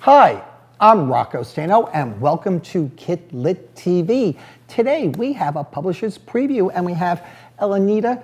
Hi, I'm Rocco Staino, and welcome to KidLit TV. Today we have a publisher's preview, and we have Elenita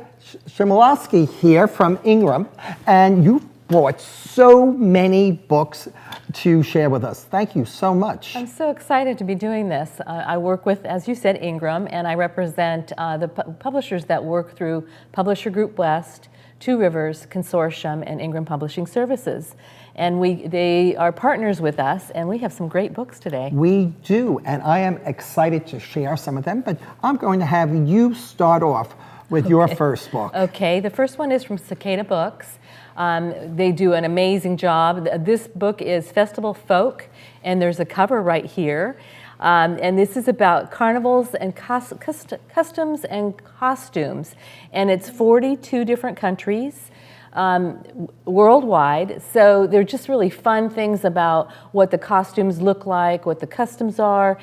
Chmilowski here from INGRAM, and you brought so many books to share with us. Thank you so much. I'm so excited to be doing this. I work with, as you said, INGRAM, and I represent the publishers that work through Publisher Group West, Two Rivers Consortium, and INGRAM Publishing Services. And they are partners with us, and we have some great books today. We do, and I am excited to share some of them, but I'm going to have you start off with your first book. Okay, the first one is from Cicada Books. They do an amazing job. This book is Festival Folk, and there's a cover right here. And this is about carnivals and customs and costumes. And it's 42 different countries worldwide. So they're just really fun things about what the costumes look like, what the customs are,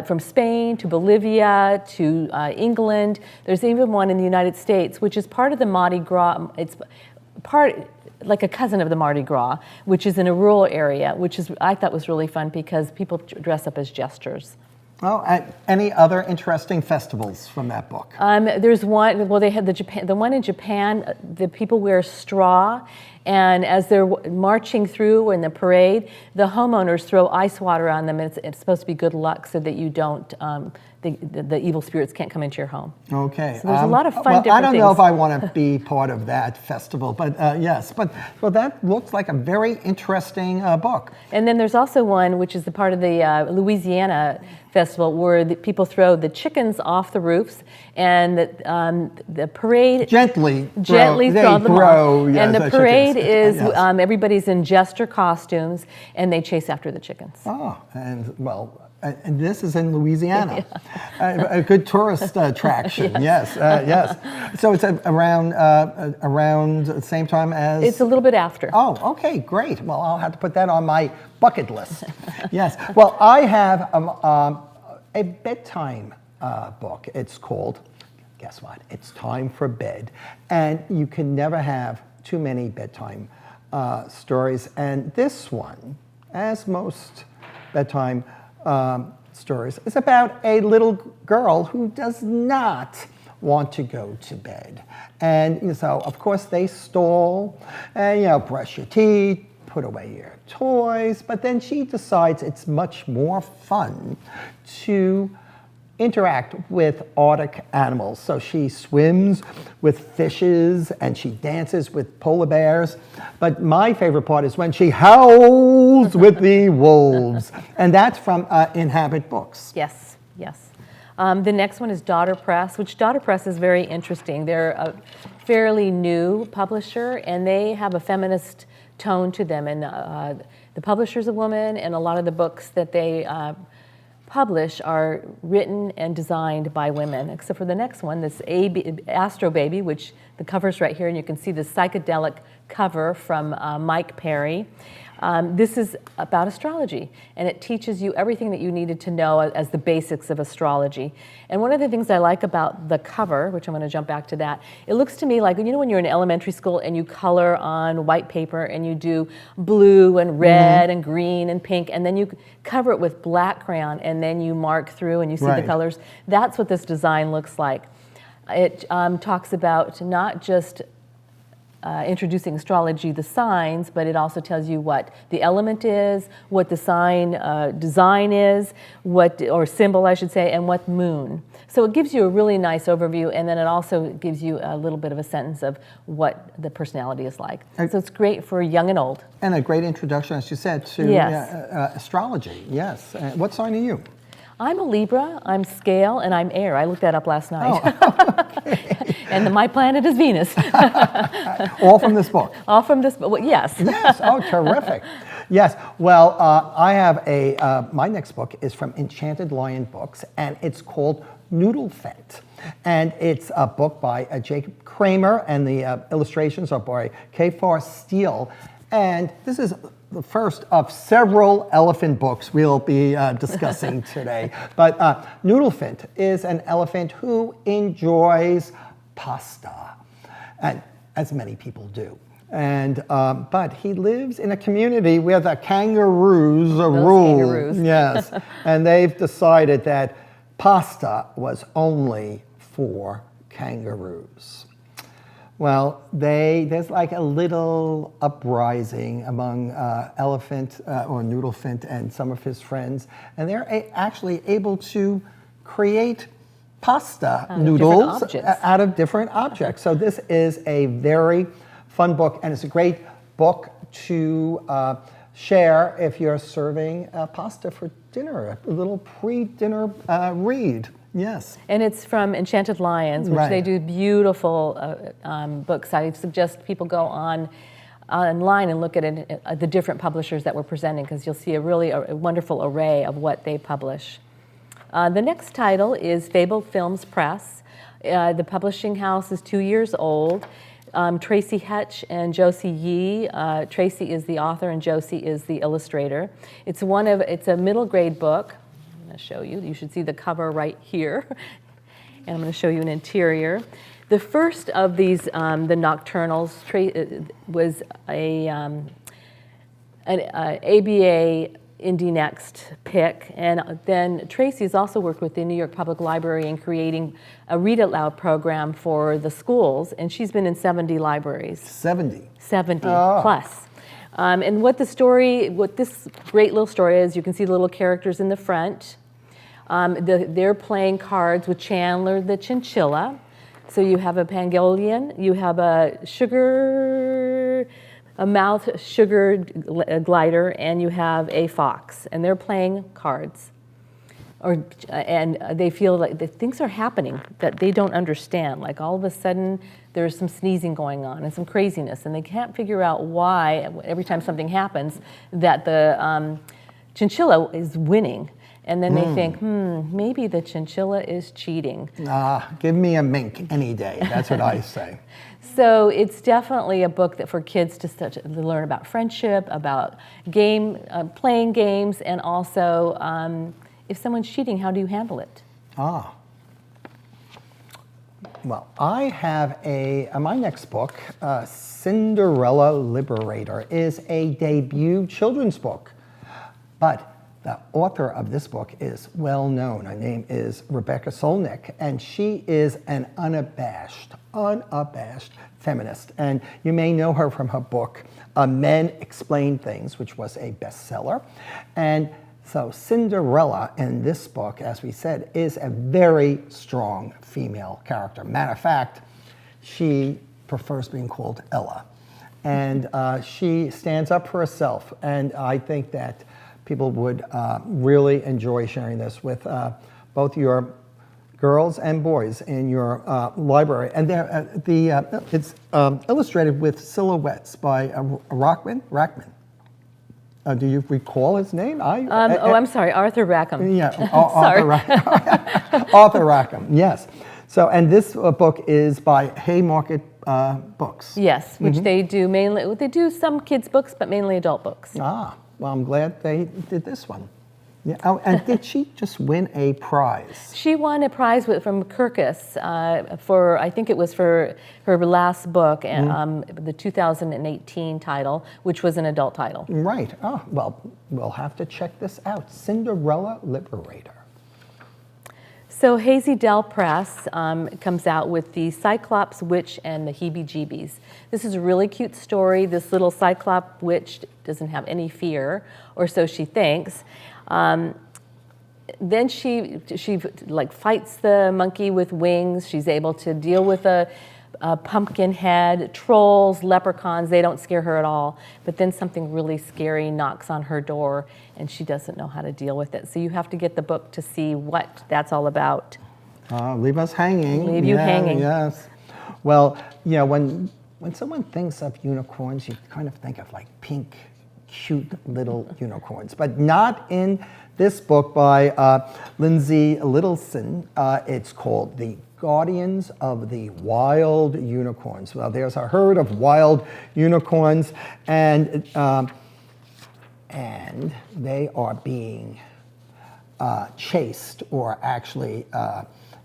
from Spain to Bolivia to England. There's even one in the United States, which is part of the Mardi Gras. It's part like a cousin of the Mardi Gras, which is in a rural area, which is I thought was really fun because people dress up as jesters. Oh, and any other interesting festivals from that book? There's one. Well, they had the one in Japan. The people wear straw, and as they're marching through in the parade, the homeowners throw ice water on them. And it's supposed to be good luck, so that you don't. The evil spirits can't come into your home. Okay. So there's a lot of fun. Well, different I don't things. know if I want to be part of that festival, but yes. But well, that looks like a very interesting book. And then there's also one which is the part of the Louisiana festival where the people throw the chickens off the roofs, and the parade Gently throw them off. Yes, and the parade chickens. is Yes. everybody's in jester costumes, and they chase after the chickens. Oh, and well. And this is in Louisiana, a good tourist attraction. Yes, yes. So it's around the same time as. It's a little bit after. Oh, okay, great. Well, I'll have to put that on my bucket list. Yes. Well, I have a bedtime book. It's called. Guess what? It's Time for Bed, and you can never have too many bedtime stories. And this one, as most bedtime stories, is about a little girl who does not want to go to bed. And so, of course, they stall and, brush your teeth, put away your toys, but then she decides it's much more fun to interact with Arctic animals. So she swims with fishes and she dances with polar bears. But my favorite part is when she howls with the wolves. And that's from Inhabit Books. Yes, yes. The next one is Daughter Press, which Daughter Press is very interesting. They're a fairly new publisher, and they have a feminist tone to them. And the publisher's a woman, and a lot of the books that they publish are written and designed by women, except for the next one, this Astro Baby, which the cover's right here, and you can see the psychedelic cover from Mike Perry. This is about astrology, and it teaches you everything that you needed to know as the basics of astrology. And one of the things I like about the cover, which I'm going to jump back to that, it looks to me like, when you're in elementary school and you color on white paper and you do blue and red and green and pink, and then you cover it with black crayon and then you mark through and you see the colors. That's what this design looks like. It talks about not just introducing astrology, the signs, but it also tells you what the element is, what the sign design is, or symbol I should say, and what moon. So it gives you a really nice overview, and then it also gives you a little bit of a sentence of what the personality is like. So it's great for young and old. And a great introduction, as you said, to astrology. Yes. What sign are you? I'm a Libra, I'm scale, and I'm air. I looked that up last night. Oh, okay. And my planet is Venus. All from this book? All from this book, well, yes. Yes, oh, terrific. Yes, well, I have my next book is from Enchanted Lion Books, and it's called Noodle Fint. And it's a book by Jacob Kramer, and the illustrations are by K4 Steele. And this is the first of several elephant books we'll be discussing today. But Noodle Fint is an elephant who enjoys pasta, and as many people do. And but he lives in a community where the kangaroos rule. Kangaroos. Yes, and they've decided that pasta was only for kangaroos. Well, there's like a little uprising among Elephant or Noodle Fint and some of his friends, and they're actually able to create pasta noodles out of different objects. So this is a very fun book, and it's a great book to share if you're serving pasta for dinner, a little pre-dinner read. Yes. And it's from Enchanted Lions, which they do beautiful books. I suggest people go online and look at the different publishers that we're presenting, because you'll see a really wonderful array of what they publish. The next title is Fable Films Press. The publishing house is 2 years old. Tracy Hetch and Josie Yee. Tracy is the author and Josie is the illustrator. It's a middle grade book. I'm going to show you. You should see the cover right here. And I'm going to show you an interior. The first of these, the Nocturnals, was an ABA Indie Next pick, and then Tracy's also worked with the New York Public Library in creating a read it loud program for the schools, and she's been in 70 libraries. 70 plus. And what this great little story is, you can see the little characters in the front. They're playing cards with Chandler the chinchilla. So you have a pangolin, you have a mouth sugar glider, and you have a fox, and they're playing cards. And they feel like things are happening that they don't understand. Like all of a sudden, there's some sneezing going on and some craziness, and they can't figure out why, every time something happens, that the chinchilla is winning. And then they think, maybe the chinchilla is cheating. Give me a mink any day. That's what I say. So it's definitely a book that for kids to learn about friendship, about playing games, and also if someone's cheating, how do you handle it? Well, I have my next book, Cinderella Liberator, is a debut children's book. But the author of this book is well known. Her name is Rebecca Solnit, and she is an unabashed feminist. And you may know her from her book, Men Explain Things, which was a bestseller. And so Cinderella in this book, as we said, is a very strong female character. Matter of fact, she prefers being called Ella. And she stands up for herself. And I think that people would really enjoy sharing this with both your girls and boys in your library. And it's illustrated with silhouettes by Rackman. Do you recall his name? I'm sorry, Arthur Rackham. Yeah, Arthur Rackham, yes. So, and this book is by Haymarket Books. Yes, which they do mainly. They do some kids' books, but mainly adult books. Well, I'm glad they did this one. Yeah. Oh, and did she just win a prize? She won a prize from Kirkus for, I think it was for her last book, the 2018 title, which was an adult title. Right. Oh, well, we'll have to check this out. Cinderella Liberator. So Hazy Dell Press comes out with the Cyclops Witch and the Heebie-Jeebies. This is a really cute story. This little Cyclops witch doesn't have any fear, or so she thinks. Then she like fights the monkey with wings. She's able to deal with a pumpkin head, trolls, leprechauns. They don't scare her at all. But then something really scary knocks on her door, and she doesn't know how to deal with it. So you have to get the book to see what that's all about. Leave us hanging. Leave you hanging. Yes. Well, yeah. When someone thinks of unicorns, you kind of think of like pink, cute little unicorns, but not in this book by Lindsay Littleson. It's called The Guardians of the Wild Unicorns. Well, there's a herd of wild unicorns, and they are being chased, or actually,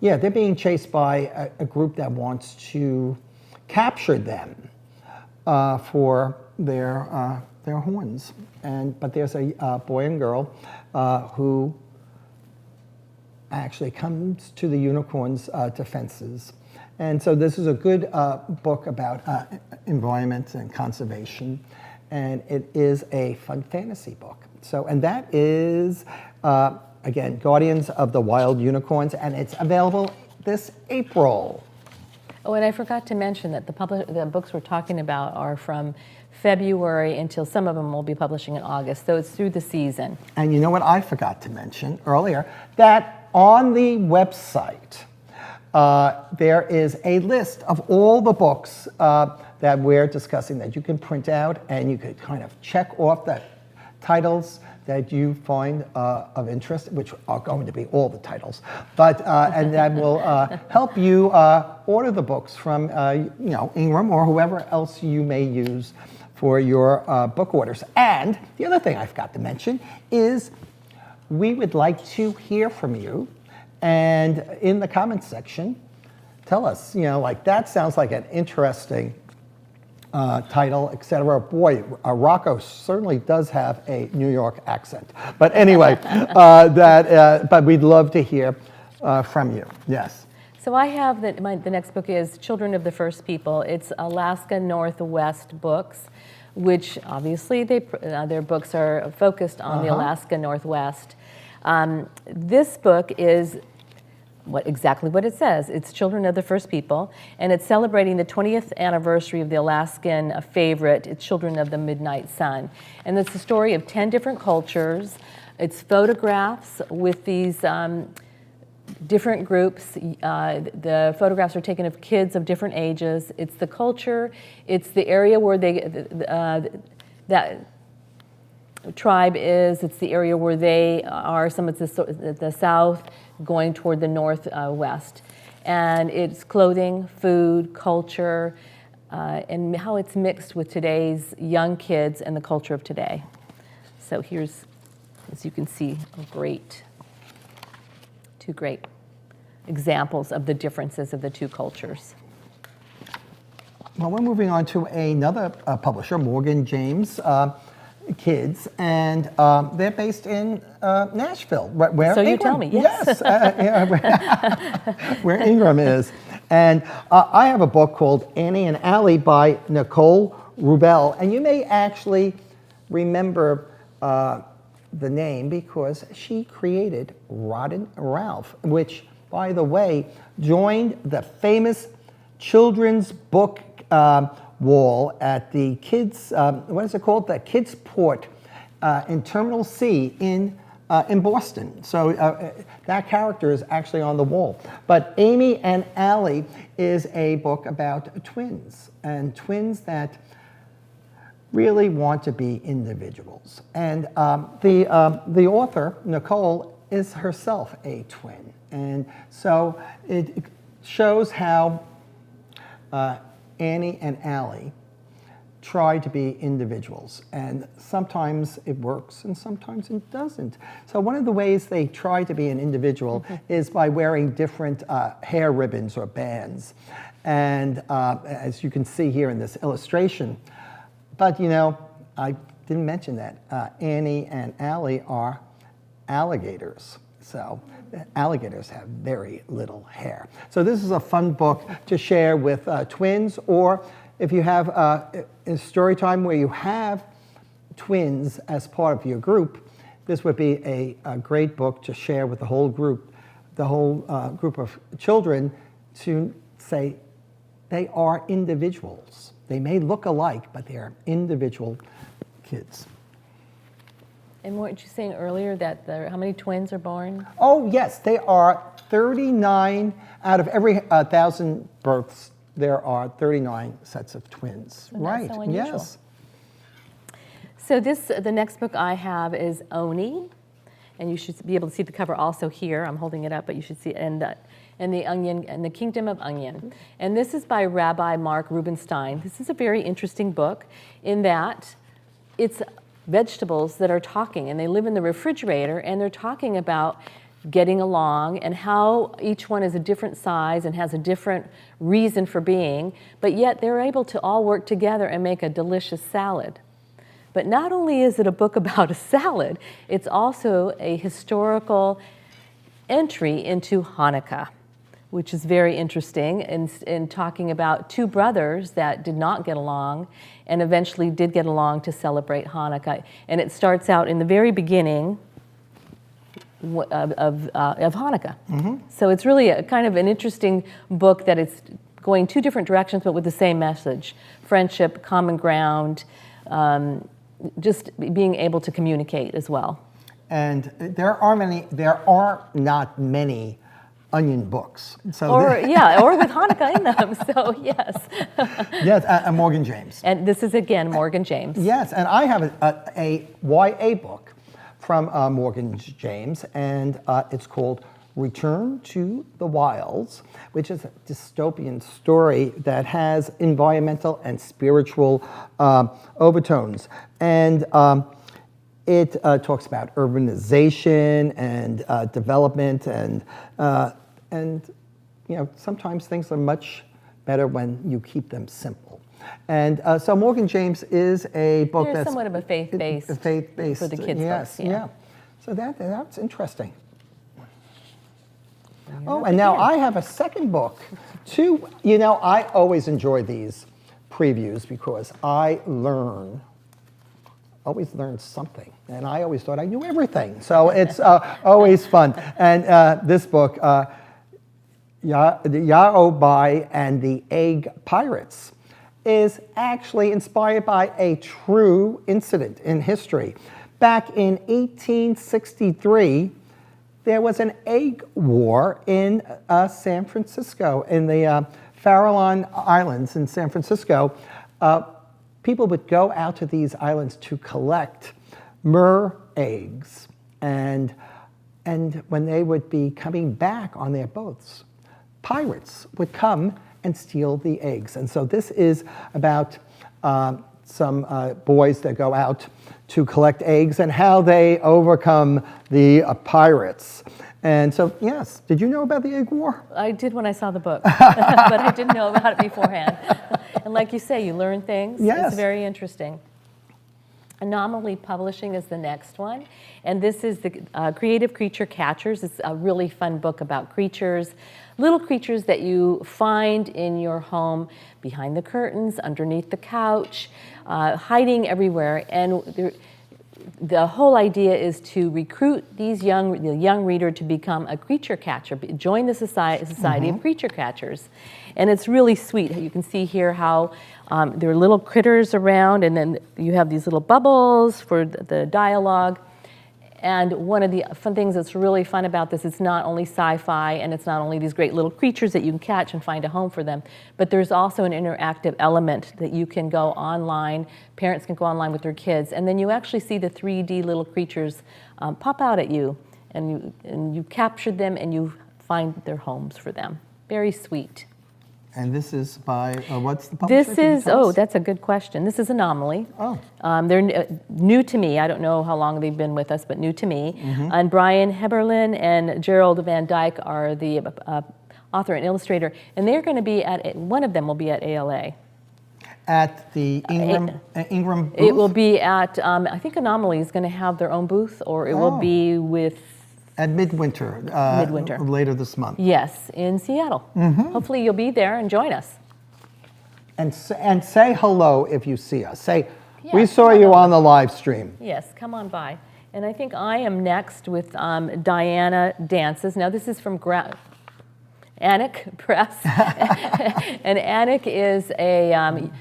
they're being chased by a group that wants to capture them. for their horns. But there's a boy and girl who actually comes to the unicorn's defenses. And so this is a good book about environment and conservation. And it is a fun fantasy book. So, and that is, again, Guardians of the Wild Unicorns, and it's available this April. Oh, and I forgot to mention that the books we're talking about are from February until some of them will be publishing in August, so it's through the season. And you know what I forgot to mention earlier? That on the website, there is a list of all the books that we're discussing that you can print out, and you could kind of check off the titles that you find of interest, which are going to be all the titles, but and that will help you order the books from Ingram or whoever else you may use for your book orders. And the other thing I forgot to mention is we would like to hear from you, and in the comments section, tell us, like that sounds like an interesting title, etc. Boy, Rocco certainly does have a New York accent. But anyway, but we'd love to hear from you. Yes. So I have the next book is Children of the First People. It's Alaska Northwest books, which obviously their books are focused on the Alaska Northwest. This book is exactly what it says. It's Children of the First People, and it's celebrating the 20th anniversary of the Alaskan favorite, it's Children of the Midnight Sun. And it's the story of 10 different cultures. It's photographs with these different groups. The photographs are taken of kids of different ages. It's the culture. It's the area where that tribe is. It's the area where they are. Some of it's the south, going toward the northwest. And it's clothing, food, culture, and how it's mixed with today's young kids and the culture of today. So here's, as you can see, two great examples of the differences of the two cultures. Well, we're moving on to another publisher, Morgan James Kids, and they're based in Nashville, where so you Ingram, tell me, yes. Where Ingram is. And I have a book called Annie and Allie by Nicole Rubel, and you may actually remember the name because she created Rotten Ralph, which, by the way, joined the famous children's book wall at the kids, what is it called? The Kids Port in Terminal C in Boston. So that character is actually on the wall. But Amy and Allie is a book about twins, and twins that really want to be individuals. And the author, Nicole, is herself a twin. And so it shows how Annie and Allie try to be individuals, and sometimes it works and sometimes it doesn't. So one of the ways they try to be an individual is by wearing different hair ribbons or bands. And as you can see here in this illustration, but I didn't mention that Annie and Allie are alligators. So alligators have very little hair. So this is a fun book to share with twins, or if you have a story time where you have twins as part of your group, this would be a great book to share with the whole group of children, to say they are individuals. They may look alike, but they are individual kids. And weren't you saying earlier that how many twins are born? Oh, yes. They are 39 out of every 1,000 births. There are 39 sets of twins. So right. So unusual. Yes. So the next book I have is Oni, and you should be able to see the cover also here. I'm holding it up, but you should see and the Onion and the Kingdom of Onion. And this is by Rabbi Mark Rubenstein. This is a very interesting book in that it's vegetables that are talking, and they live in the refrigerator, and they're talking about getting along, and how each one is a different size and has a different reason for being, but yet they're able to all work together and make a delicious salad. But not only is it a book about a salad, it's also a historical entry into Hanukkah, which is very interesting in talking about two brothers that did not get along and eventually did get along to celebrate Hanukkah. And it starts out in the very beginning of Hanukkah. So it's really a kind of an interesting book that it's going two different directions but with the same message: friendship, common ground, just being able to communicate as well. And there are not many onion books. So or with Hanukkah in them, so yes. Yes, Morgan James. And this is again Morgan James. Yes, and I have a YA book from Morgan James, and it's called Return to the Wilds, which is a dystopian story that has environmental and spiritual overtones. And it talks about urbanization and development, and you know, sometimes things are much better when you keep them simple. And so Morgan James is a book There's that's somewhat of a faith-based for the kids' yes, books. Yeah. So that's interesting. Oh, and now I have a second book, too. You know, I always enjoy these previews because I always learn something, and I always thought I knew everything. So it's always fun. And this book, Yaobai and the Egg Pirates, is actually inspired by a true incident in history. Back in 1863, there was an egg war in San Francisco, in the Farallon Islands in San Francisco. People would go out to these islands to collect mer eggs, and when they would be coming back on their boats, pirates would come and steal the eggs. And so this is about some boys that go out to collect eggs and how they overcome the pirates. And so, yes, did you know about the egg war? I did when I saw the book, but I didn't know about it beforehand. And like you say, you learn things. Yes. It's very interesting. Anomaly Publishing is the next one. And this is the Creative Creature Catchers. It's a really fun book about creatures, little creatures that you find in your home, behind the curtains, underneath the couch, hiding everywhere. And the whole idea is to recruit the young reader to become a creature catcher, join the society of creature catchers. And it's really sweet. You can see here how there are little critters around, and then you have these little bubbles for the dialogue. And one of the fun things that's really fun about this, it's not only sci-fi and it's not only these great little creatures that you can catch and find a home for them, but there's also an interactive element that you can go online, parents can go online with their kids, and then you actually see the 3D little creatures pop out at you, and you capture them and you find their homes for them. Very sweet. And this is by, what's the publisher? This is, that's a good question. This is Anomaly. Oh. They're new to me. I don't know how long they've been with us, but new to me. And Brian Heberlin and Gerald Van Dyke are the author and illustrator. And they're going to be one of them will be at ALA. At the Ingram booth? It will be at, I think Anomaly is going to have their own booth, or it will be with... At Midwinter. Later this month. Yes, in Seattle. Hopefully you'll be there and join us. And say hello if you see us. Say, yes, we saw you on the live stream. Yes, come on by. And I think I am next with Diana Dances. Now this is from Anik Press. And Anik is a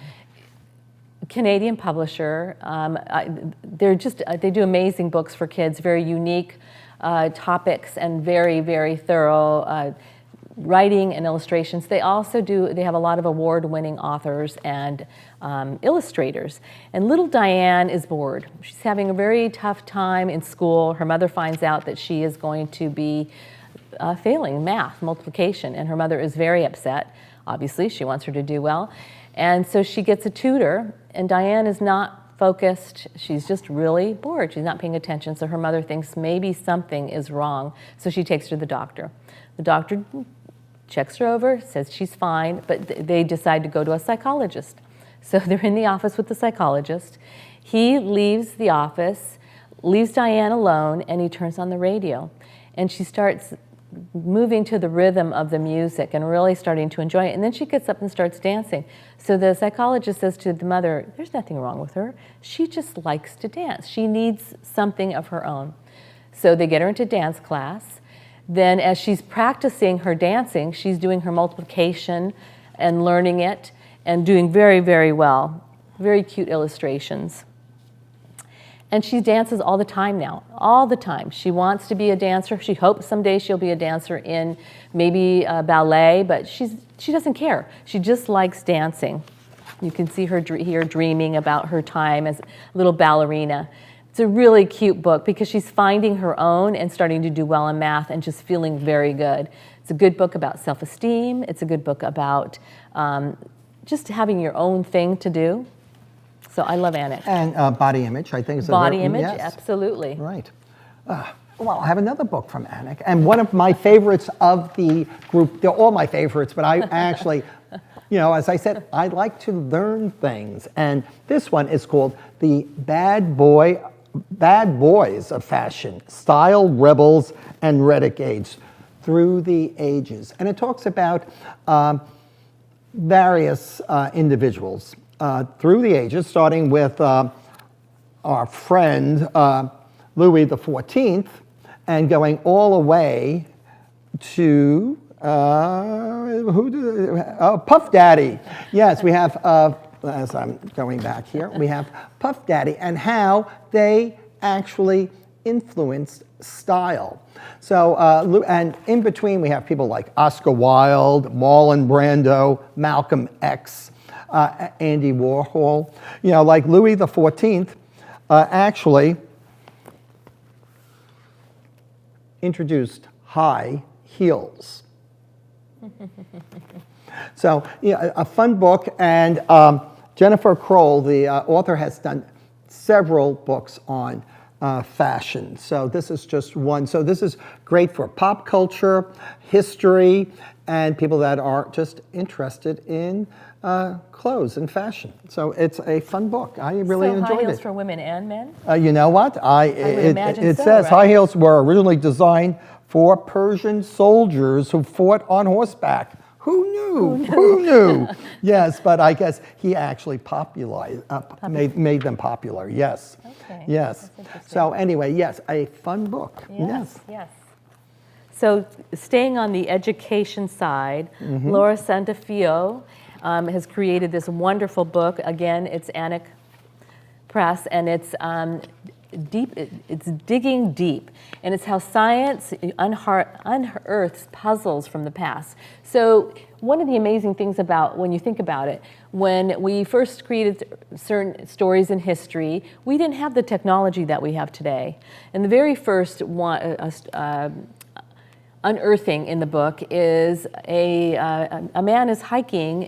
Canadian publisher. They do amazing books for kids, very unique topics and very, very thorough writing and illustrations. They also they have a lot of award-winning authors and illustrators. And little Diane is bored. She's having a very tough time in school. Her mother finds out that she is going to be failing math, multiplication, and her mother is very upset. Obviously, she wants her to do well. And so she gets a tutor, and Diane is not focused. She's just really bored. She's not paying attention. So her mother thinks maybe something is wrong. So she takes her to the doctor. The doctor checks her over, says she's fine, but they decide to go to a psychologist. So they're in the office with the psychologist. He leaves the office, leaves Diane alone, and he turns on the radio. And she starts moving to the rhythm of the music and really starting to enjoy it. And then she gets up and starts dancing. So the psychologist says to the mother, there's nothing wrong with her. She just likes to dance. She needs something of her own. So they get her into dance class. Then as she's practicing her dancing, she's doing her multiplication and learning it and doing very, very well. Very cute illustrations. And she dances all the time now, all the time. She wants to be a dancer. She hopes someday she'll be a dancer in maybe ballet, but she doesn't care. She just likes dancing. You can see her here dreaming about her time as a little ballerina. It's a really cute book because she's finding her own and starting to do well in math and just feeling very good. It's a good book about self-esteem. It's a good book about just having your own thing to do. So I love Anik. And body image, I think. Is body image, yes. Absolutely. Right. Well, I have another book from Anik, and one of my favorites of the group. They're all my favorites, but I actually, as I said, I like to learn things, and this one is called "The Bad Boys of Fashion: Style Rebels and Renegades Through the Ages," and it talks about various individuals. Through the ages, starting with our friend Louis XIV, and going all the way to Puff Daddy. Yes, we have, as I'm going back here, we have Puff Daddy and how they actually influenced style. So, and in between we have people like Oscar Wilde, Marlon Brando, Malcolm X, Andy Warhol. Like Louis XIV actually introduced high heels. So, a fun book, and Jennifer Kroll, the author, has done several books on fashion. So this is just one. So this is great for pop culture, history, and people that are just interested in clothes and fashion. So it's a fun book. I really enjoyed it. So high heels for women and men? You know what? It says right? High heels were originally designed for Persian soldiers who fought on horseback. Who knew? Who knew? Yes, but I guess he actually made them popular. Yes. Okay. Yes. So anyway, yes, a fun book. Yes. So staying on the education side, Laura Santafio has created this wonderful book. Again, it's Anik Press, and it's deep. It's digging deep, and it's how science unearths puzzles from the past. So one of the amazing things about, when you think about it, when we first created certain stories in history, we didn't have the technology that we have today. And the very first one, unearthing in the book is a man is hiking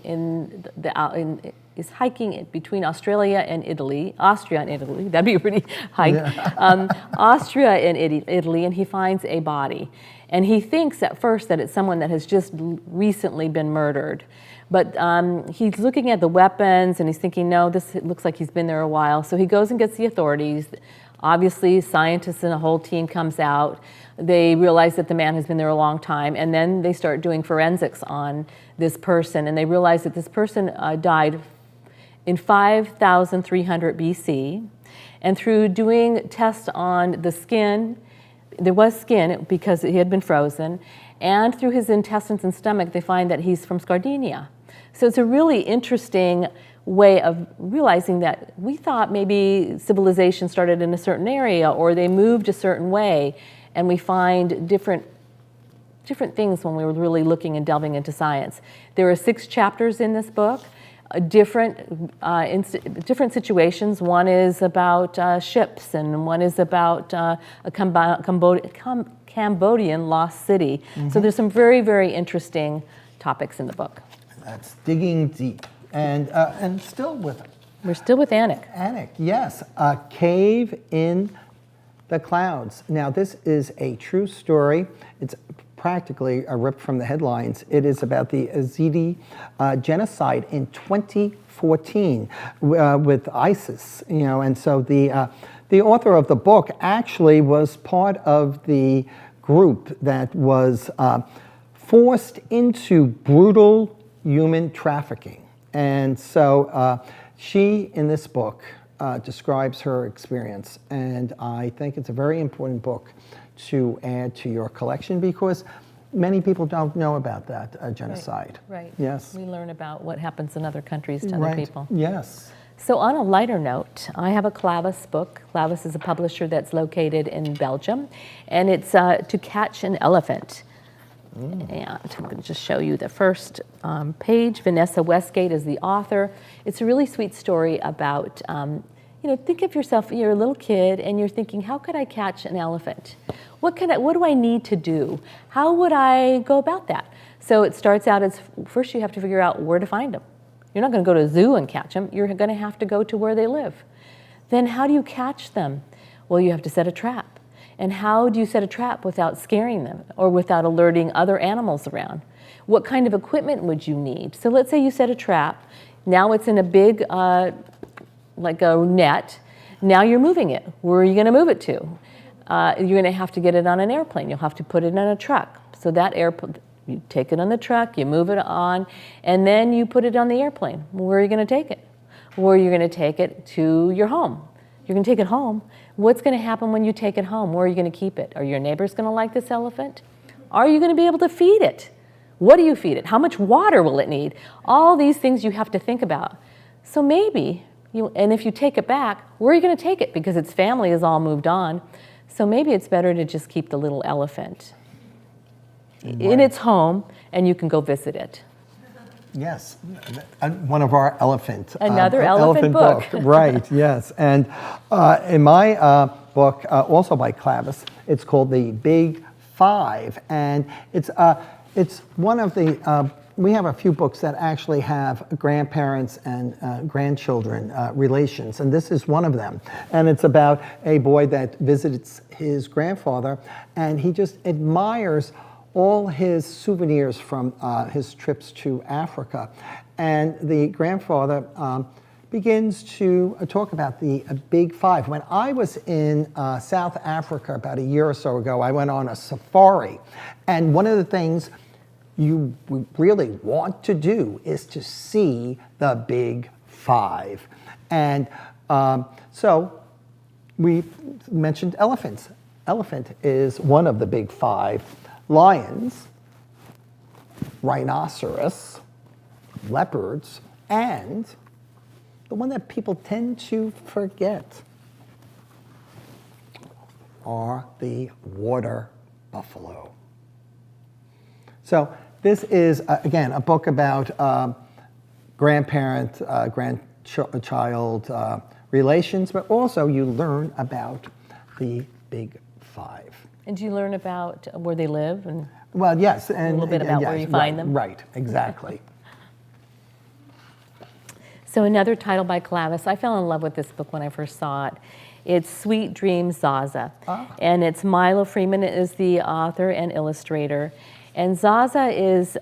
is hiking between Austria and Italy. That'd be a pretty hike. Yeah. Austria and Italy, and he finds a body. And he thinks at first that it's someone that has just recently been murdered. But he's looking at the weapons and he's thinking, no, this looks like he's been there a while. So he goes and gets the authorities. Obviously, scientists and a whole team comes out. They realize that the man has been there a long time, and then they start doing forensics on this person, and they realize that this person died in 5,300 BC, and through doing tests on the skin, there was skin because he had been frozen, and through his intestines and stomach, they find that he's from Sardinia. So it's a really interesting way of realizing that we thought maybe civilization started in a certain area or they moved a certain way, and we find different things when we were really looking and delving into science. There are 6 chapters in this book, different situations. One is about ships, and one is about a Cambodian lost city. So there's some very, very interesting topics in the book. That's digging deep. And still with We're still with Anik. Anik, yes. A Cave in the Clouds. Now, this is a true story. It's practically ripped from the headlines. It is about the Yazidi genocide in 2014 with ISIS. And so the author of the book actually was part of the group that was forced into brutal human trafficking. And so she, in this book, describes her experience. And I think it's a very important book to add to your collection because many people don't know about that genocide. Right. Yes. We learn about what happens in other countries to other people. Yes. So on a lighter note, I have a Clavis book. Clavis is a publisher that's located in Belgium, and it's To Catch an Elephant. And I'm going to just show you the first page. Vanessa Westgate is the author. It's a really sweet story about, think of yourself, you're a little kid, and you're thinking, how could I catch an elephant? What do I need to do? How would I go about that? So it starts out as, first you have to figure out where to find them. You're not going to go to a zoo and catch them. You're going to have to go to where they live. Then how do you catch them? Well, you have to set a trap. And how do you set a trap without scaring them or without alerting other animals around? What kind of equipment would you need? So let's say you set a trap. Now it's in a big, like a net. Now you're moving it. Where are you going to move it to? You're going to have to get it on an airplane. You'll have to put it in a truck. So that airplane, you take it on the truck, you move it on, and then you put it on the airplane. Where are you going to take it? Where are you going to take it to your home? You're going to take it home. What's going to happen when you take it home? Where are you going to keep it? Are your neighbors going to like this elephant? Are you going to be able to feed it? What do you feed it? How much water will it need? All these things you have to think about. So maybe, and if you take it back, where are you going to take it? Because its family has all moved on. So maybe it's better to just keep the little elephant in its home, and you can go visit it. Yes, one of our elephant. Another elephant book. Right, yes. And in my book, also by Clavis, it's called The Big Five. And it's one of the, we have a few books that actually have grandparents and grandchildren relations. And this is one of them. And it's about a boy that visits his grandfather, and he just admires all his souvenirs from his trips to Africa. And the grandfather begins to talk about the Big Five. When I was in South Africa about a year or so ago, I went on a safari. And one of the things you really want to do is to see the Big Five. And so we mentioned elephants. Elephant is one of the Big Five. Lions, rhinoceros, leopards, and the one that people tend to forget are the water buffalo. So this is, again, a book about grandparent, grandchild relations, but also you learn about the Big Five. And do you learn about where they live? And well, yes. And a little bit about where you find them? Right, exactly. So another title by Clavis. I fell in love with this book when I first saw it. It's Sweet Dreams, Zaza. And it's Milo Freeman is the author and illustrator. And Zaza is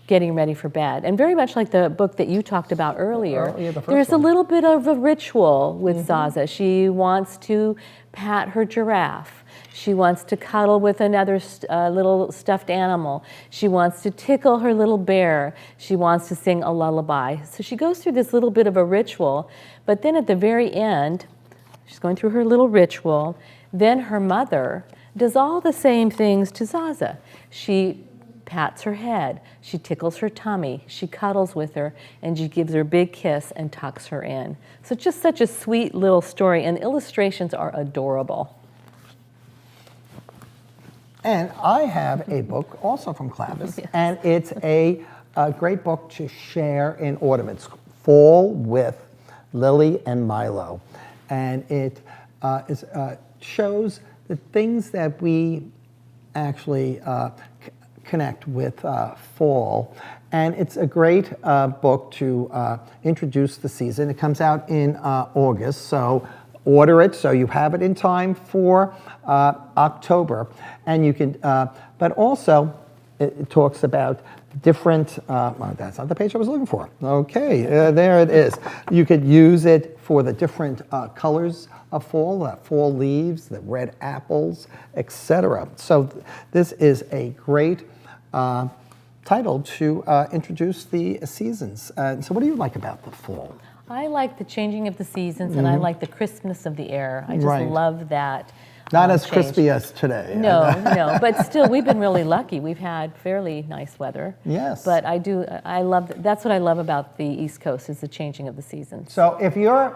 getting ready for bed. And very much like the book that you talked about earlier, there's a little bit of a ritual with Zaza. She wants to pat her giraffe. She wants to cuddle with another little stuffed animal. She wants to tickle her little bear. She wants to sing a lullaby. So she goes through this little bit of a ritual, but then at the very end, she's going through her little ritual. Then her mother does all the same things to Zaza. She pats her head, she tickles her tummy, she cuddles with her, and she gives her a big kiss and tucks her in. So it's just such a sweet little story, and the illustrations are adorable. And I have a book also from Clavis, yes. And it's a great book to share in ornaments, Fall with Lily and Milo. And it shows the things that we actually connect with fall. And it's a great book to introduce the season. It comes out in August, so order it so you have it in time for October. And you can, but also it talks about different, that's not the page I was looking for. Okay, there it is. You could use it for the different colors of fall, fall leaves, the red apples, etc. So this is a great title to introduce the seasons. So what do you like about the fall? I like the changing of the seasons, and I like the crispness of the air. I just love that. Not as change. crispy as today. No, no, but still, we've been really lucky. We've had fairly nice weather. Yes. But I love, that's what I love about the East Coast, is the changing of the seasons. So if you're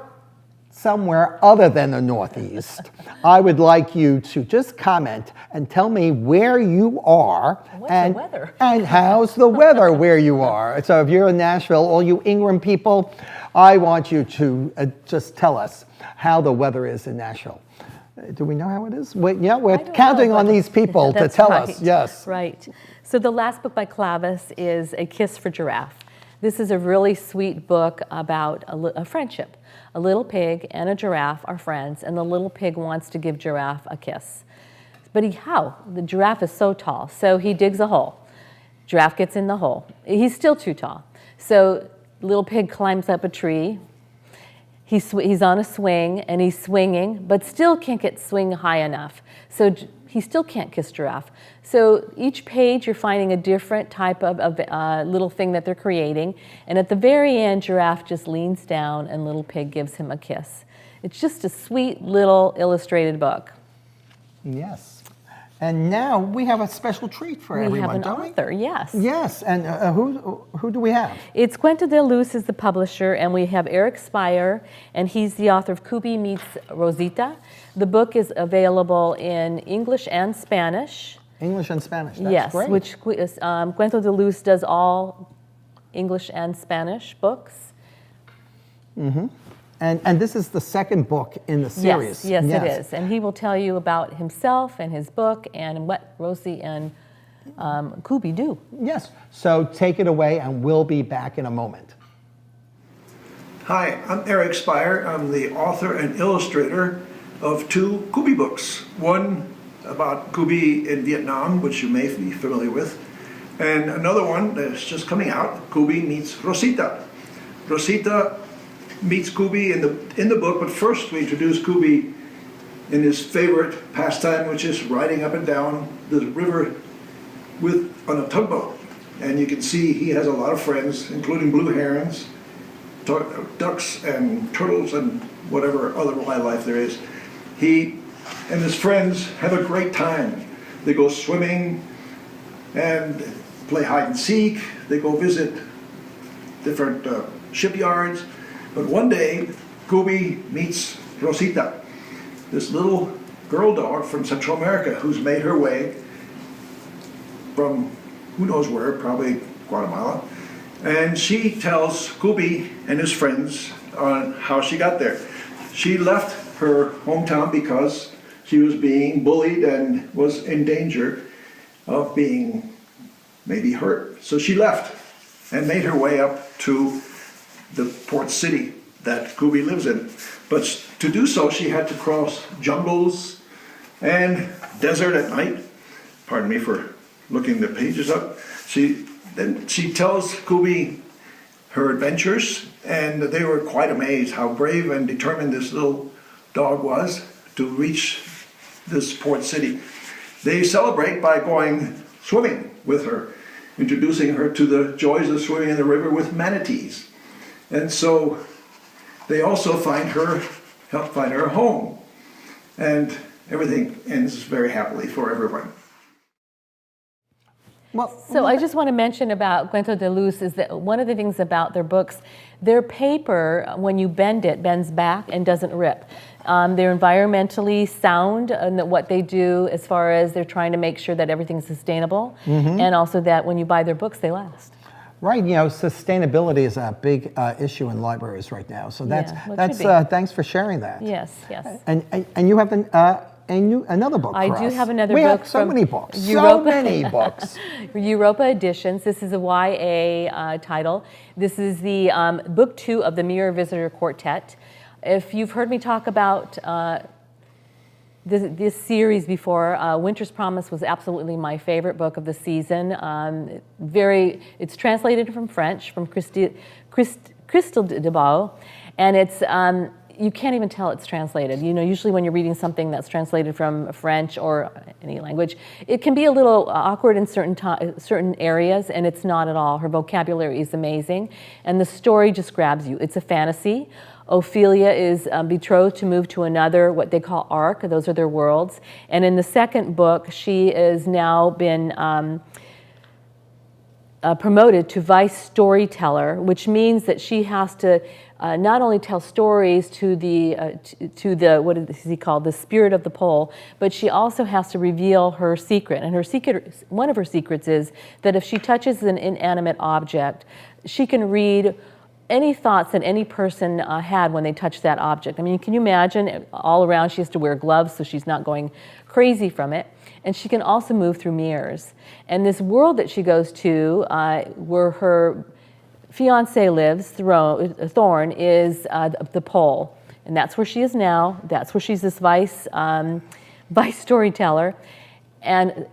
somewhere other than the Northeast, I would like you to just comment and tell me where you are. What's the weather? And how's the weather where you are. So if you're in Nashville, all you Ingram people, I want you to just tell us how the weather is in Nashville. Do we know how it is? Yeah, we're counting on these people to tell us. Yes. Right. So the last book by Clavis is A Kiss for Giraffe. This is a really sweet book about a friendship. A little pig and a giraffe are friends, and the little pig wants to give giraffe a kiss. But how? The giraffe is so tall, so he digs a hole. Giraffe gets in the hole. He's still too tall. So little pig climbs up a tree. He's on a swing, and he's swinging, but still can't get swing high enough. So he still can't kiss giraffe. So each page, you're finding a different type of little thing that they're creating. And at the very end, giraffe just leans down, and little pig gives him a kiss. It's just a sweet little illustrated book. Yes. And now we have a special treat for everyone, don't we? We have an author, yes. Yes, and who do we have? It's Cuento de Luz is the publisher, and we have Eric Spire, and he's the author of Kubi Meets Rosita. The book is available in English and Spanish. English and Spanish, that's great. Which Cuento de Luz does all English and Spanish books. Mm-hmm. And this is the second book in the series. Yes, it is. And he will tell you about himself and his book and what Rosie and Kubi do. Yes, so take it away, and we'll be back in a moment. Hi, I'm Eric Spire. I'm the author and illustrator of 2 Kubi books. One about Kubi in Vietnam, which you may be familiar with, and another one that's just coming out, Kubi Meets Rosita. Rosita meets Kubi in the book, but first we introduce Kubi in his favorite pastime, which is riding up and down the river on a tugboat. And you can see he has a lot of friends, including blue herons, ducks and turtles and whatever other wildlife there is. He and his friends have a great time. They go swimming and play hide and seek. They go visit different shipyards. But one day, Kubi meets Rosita, this little girl dog from Central America who's made her way from who knows where, probably Guatemala. And she tells Kubi and his friends on how she got there. She left her hometown because she was being bullied and was in danger of being maybe hurt. So she left and made her way up to the port city that Kubi lives in. But to do so, she had to cross jungles and desert at night. Pardon me for looking the pages up. Then she tells Kubi her adventures, and they were quite amazed how brave and determined this little dog was to reach this port city. They celebrate by going swimming with her, introducing her to the joys of swimming in the river with manatees. And so they also help find her a home. And everything ends very happily for everyone. So I just want to mention about Cuento de Luz is that one of the things about their books, their paper, when you bend it, bends back and doesn't rip. They're environmentally sound in what they do as far as they're trying to make sure that everything's sustainable, and also that when you buy their books, they last. Right, sustainability is a big issue in libraries right now. So thanks for sharing that. Yes. And you have another book I for do us. have another we book have so from many books. Europa. So many books. Europa Editions. This is a YA title. This is the book 2 of the Mirror Visitor Quartet. If you've heard me talk about this series before, Winter's Promise was absolutely my favorite book of the season. It's translated from French, from Crystal Debau, and it's you can't even tell it's translated. You know, usually when you're reading something that's translated from French or any language, it can be a little awkward in certain areas, and it's not at all. Her vocabulary is amazing, and the story just grabs you. It's a fantasy. Ophelia is betrothed to move to another, what they call arc. Those are their worlds. And in the second book, she is now been promoted to vice storyteller, which means that she has to not only tell stories to the what is he called, the spirit of the pole, but she also has to reveal her secret. And her secret, one of her secrets, is that if she touches an inanimate object, she can read any thoughts that any person had when they touched that object. I mean, can you imagine all around she has to wear gloves so she's not going crazy from it. And she can also move through mirrors. And this world that she goes to, where her fiance lives, Thorn, is the pole. And that's where she is now. That's where she's this vice storyteller. And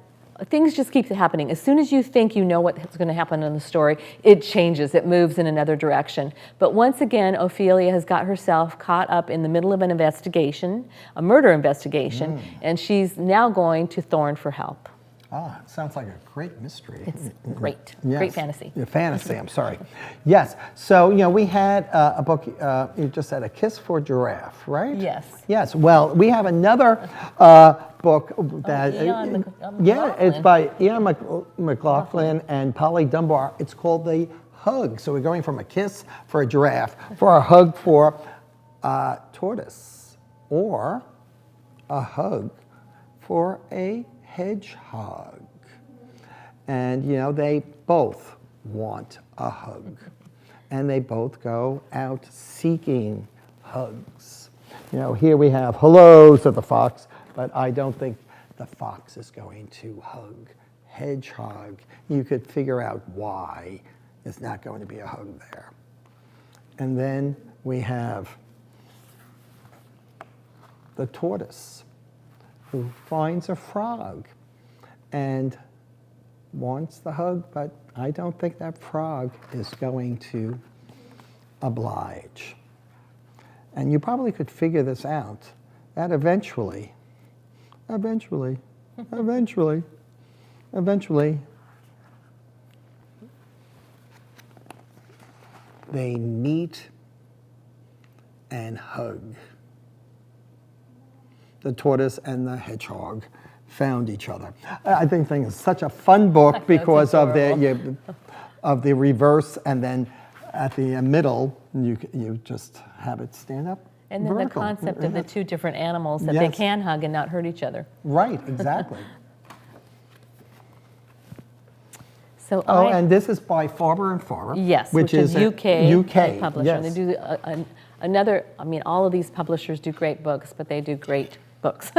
things just keep happening. As soon as you think you know what's going to happen in the story, it changes. It moves in another direction. But once again, Ophelia has got herself caught up in the middle of an investigation, a murder investigation, and she's now going to Thorn for help. Ah, sounds like a great mystery. It's great. Yes. Great fantasy. Yeah, fantasy, I'm sorry. Yes, so, you know, we had a book, you just said A Kiss for Giraffe, right? Yes. Yes, well, we have another book that, yeah, it's by Ian McLaughlin and Polly Dunbar. It's called The Hug. So we're going from a kiss for a giraffe for a hug for a tortoise, or a hug for a hedgehog. And, you know, they both want a hug. And they both go out seeking hugs. You know, here we have hello, said the fox, but I don't think the fox is going to hug hedgehog. You could figure out why it's not going to be a hug there. And then we have the tortoise, who finds a frog and wants the hug, but I don't think that frog is going to oblige. And you probably could figure this out, that eventually, they meet and hug. The tortoise and the hedgehog found each other. I think it's such a fun book because of the reverse, and then at the middle, you just have it stand up. And then vertical. the concept of the two different animals that they can hug and not hurt each other. Right, exactly. So and this is by Farber and Farber. Yes, which is UK publisher. Yes. And they do another, I mean, all of these publishers do great books, but they do great books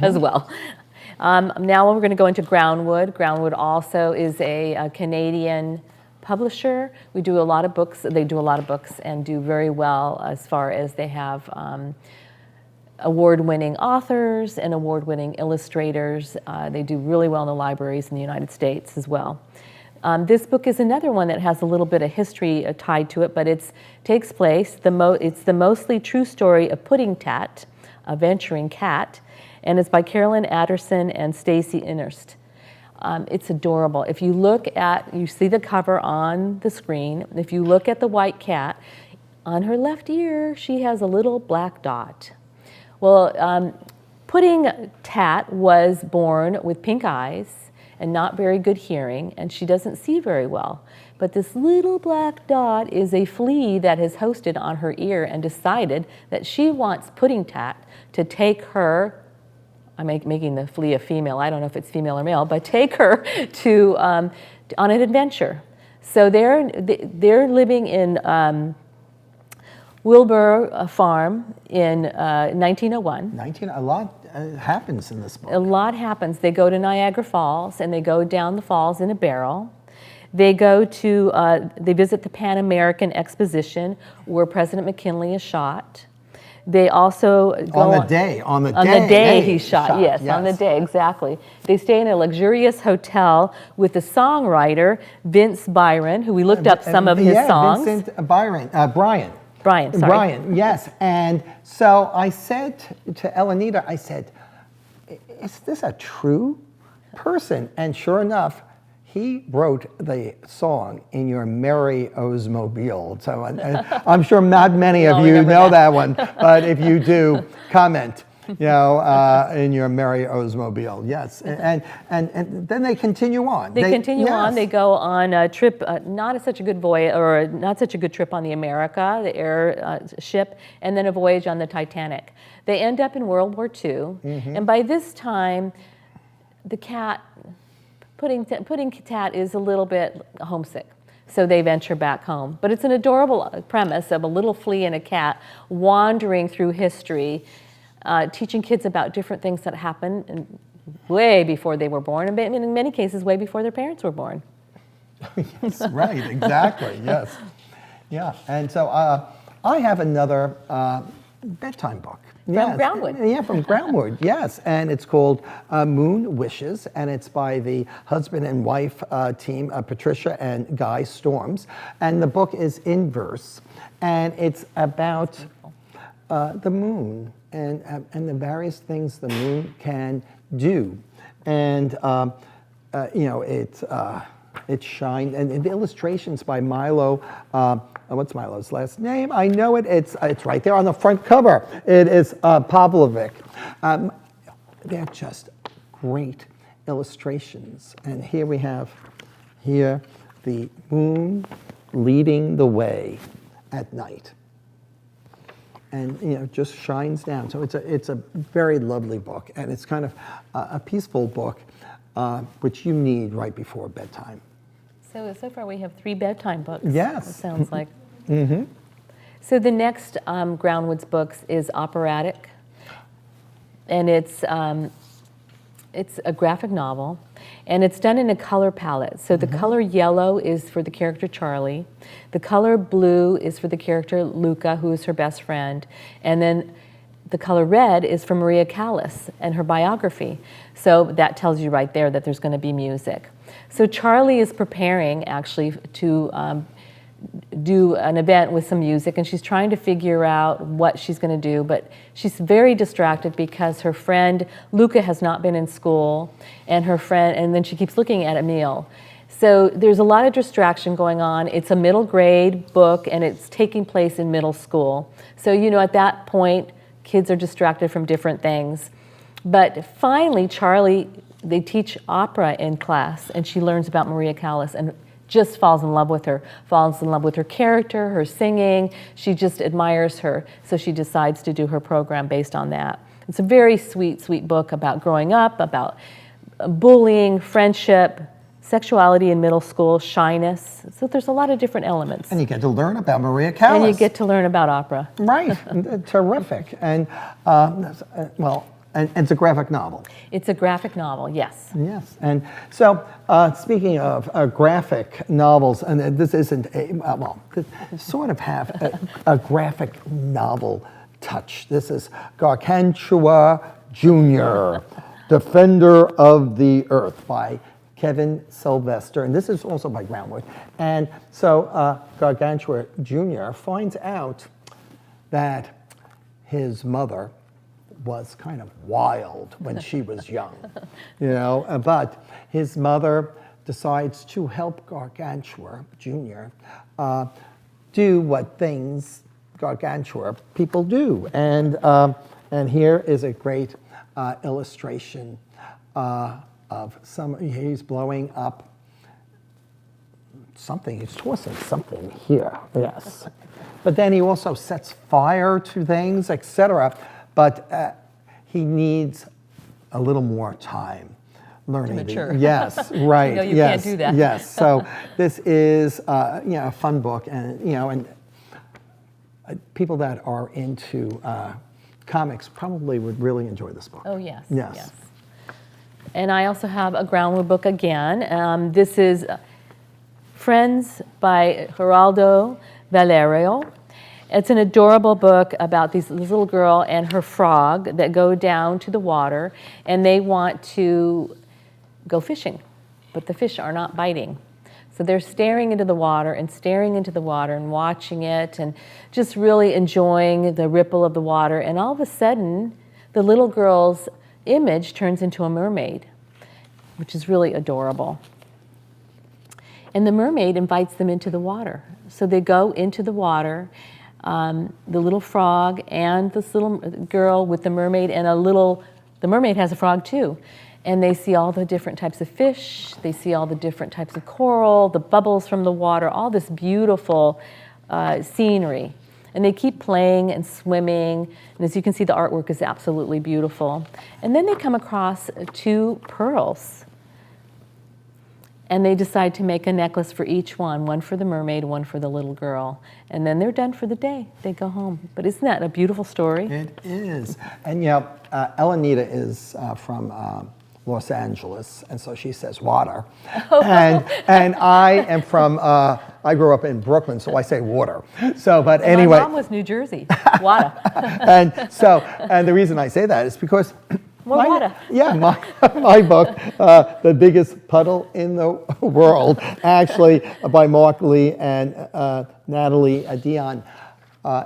as well. Now we're going to go into Groundwood. Groundwood also is a Canadian publisher. We do a lot of books. They do a lot of books and do very well as far as they have award-winning authors and award-winning illustrators. They do really well in the libraries in the United States as well. This book is another one that has a little bit of history tied to it, but it takes place, it's the mostly true story of Puddingtat, a venturing cat, and it's by Carolyn Adderson and Stacy Innerst. It's adorable. If you see the cover on the screen, if you look at the white cat, on her left ear, she has a little black dot. Well, Puddingtat was born with pink eyes and not very good hearing, and she doesn't see very well. But this little black dot is a flea that has hosted on her ear and decided that she wants Puddingtat to take her, I'm making the flea a female, I don't know if it's female or male, but take her to on an adventure. So they're living in Wilbur Farm in 1901. 19, a lot happens in this book. A lot happens. They go to Niagara Falls, and they go down the falls in a barrel. They go to, they visit the Pan American Exposition, where President McKinley is shot. They also go on the day he's shot. Yes, on the day, exactly. They stay in a luxurious hotel with the songwriter Vince Byron, who we looked up some of his songs. Vincent Brian, sorry. Brian, yes. And so I said to Elenita, I said, is this a true person? And sure enough, he wrote the song In Your Merry Oldsmobile. So I'm sure not many of you know that one, but if you do, comment, In Your Merry Oldsmobile. Yes, and then they continue on. They continue on. They go on a trip, not such a good voyage, or not such a good trip on the America, the air ship, and then a voyage on the Titanic. They end up in World War II, and by this time, the cat. Puddingtat is a little bit homesick, so they venture back home. But it's an adorable premise of a little flea and a cat wandering through history, teaching kids about different things that happened way before they were born, and in many cases, way before their parents were born. Yes, right, exactly, yes. Yeah, and so I have another bedtime book. From Groundwork. Yeah, from Groundwork, yes. And it's called Moon Wishes, and it's by the husband and wife team, Patricia and Guy Storms. And the book is in verse, and it's about the moon and the various things the moon can do. And, it shined, and the illustrations by Milo. What's Milo's last name? I know it. It's right there on the front cover. It is Pavlovic. They're just great illustrations. And here we have the moon leading the way at night, and just shines down. So it's a very lovely book, and it's kind of a peaceful book, which you need right before bedtime. So far we have 3 bedtime books. Yes. It sounds like. Mm-hmm. So the next Groundwoods books is operatic, and it's a graphic novel, and it's done in a color palette. So the color yellow is for the character Charlie, the color blue is for the character Luca, who is her best friend, and then the color red is for Maria Callas and her biography. So that tells you right there that there's going to be music. So Charlie is preparing actually to do an event with some music, and she's trying to figure out what she's going to do, but she's very distracted because her friend Luca has not been in school, and then she keeps looking at Emil. So there's a lot of distraction going on. It's a middle grade book, and it's taking place in middle school. So at that point, kids are distracted from different things. But finally, Charlie, they teach opera in class, and she learns about Maria Callas and just falls in love with her character, her singing. She just admires her, so she decides to do her program based on that. It's a very sweet, sweet book about growing up, about bullying, friendship, sexuality in middle school, shyness. So there's a lot of different elements. And you get to learn about Maria Callas. And you get to learn about opera. Right, terrific. And, and it's a graphic novel. It's a graphic novel, yes. Yes, and so speaking of graphic novels, and this isn't sort of have a graphic novel touch. This is Gargantua Jr., Defender of the Earth by Kevin Sylvester, and this is also by Groundwork. And so Gargantua Jr. finds out that his mother was kind of wild when she was young, but his mother decides to help Gargantua Jr. Do what things Gargantua people do. And here is a great illustration of he's blowing up something, he's tossing something here, yes. But then he also sets fire to things, etc. But he needs a little more time learning. To mature. Yes, right. You yes, can't do that. Yes. So this is a fun book, and and people that are into comics probably would really enjoy this book. Oh, yes. Yes. Yes. And I also have a groundwork book again. This is Friends by Geraldo Valerio. It's an adorable book about this little girl and her frog that go down to the water, and they want to go fishing, but the fish are not biting. So they're staring into the water and staring into the water and watching it and just really enjoying the ripple of the water. And all of a sudden, the little girl's image turns into a mermaid, which is really adorable. And the mermaid invites them into the water. So they go into the water, the little frog and this little girl with the mermaid and the mermaid has a frog too. And they see all the different types of fish, they see all the different types of coral, the bubbles from the water, all this beautiful scenery. And they keep playing and swimming, and as you can see, the artwork is absolutely beautiful. And then they come across 2 pearls. And they decide to make a necklace for each one for the mermaid, one for the little girl. And then they're done for the day. They go home. But isn't that a beautiful story? It is. And Elenita is from Los Angeles, and so she says water. And I am from, I grew up in Brooklyn, so I say water. So, but anyway. My mom was New Jersey, water. And the reason I say that is because More water. Yeah, my book, The Biggest Puddle in the World, actually by Mark Lee and Natalie Dion,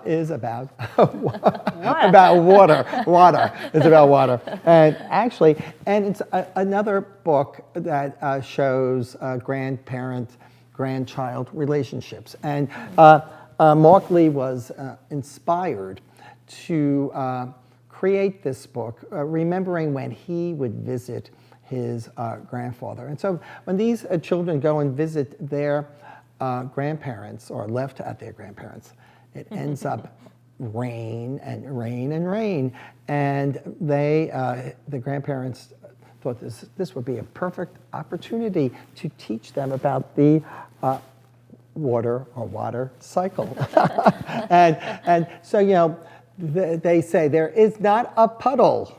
is about about water. It's about water. And actually, it's another book that shows grandparent-grandchild relationships. And Mark Lee was inspired to create this book, remembering when he would visit his grandfather. And so when these children go and visit their grandparents or left at their grandparents, it ends up rain and rain and rain. And they, the grandparents thought this would be a perfect opportunity to teach them about the water cycle. and so, they say there is not a puddle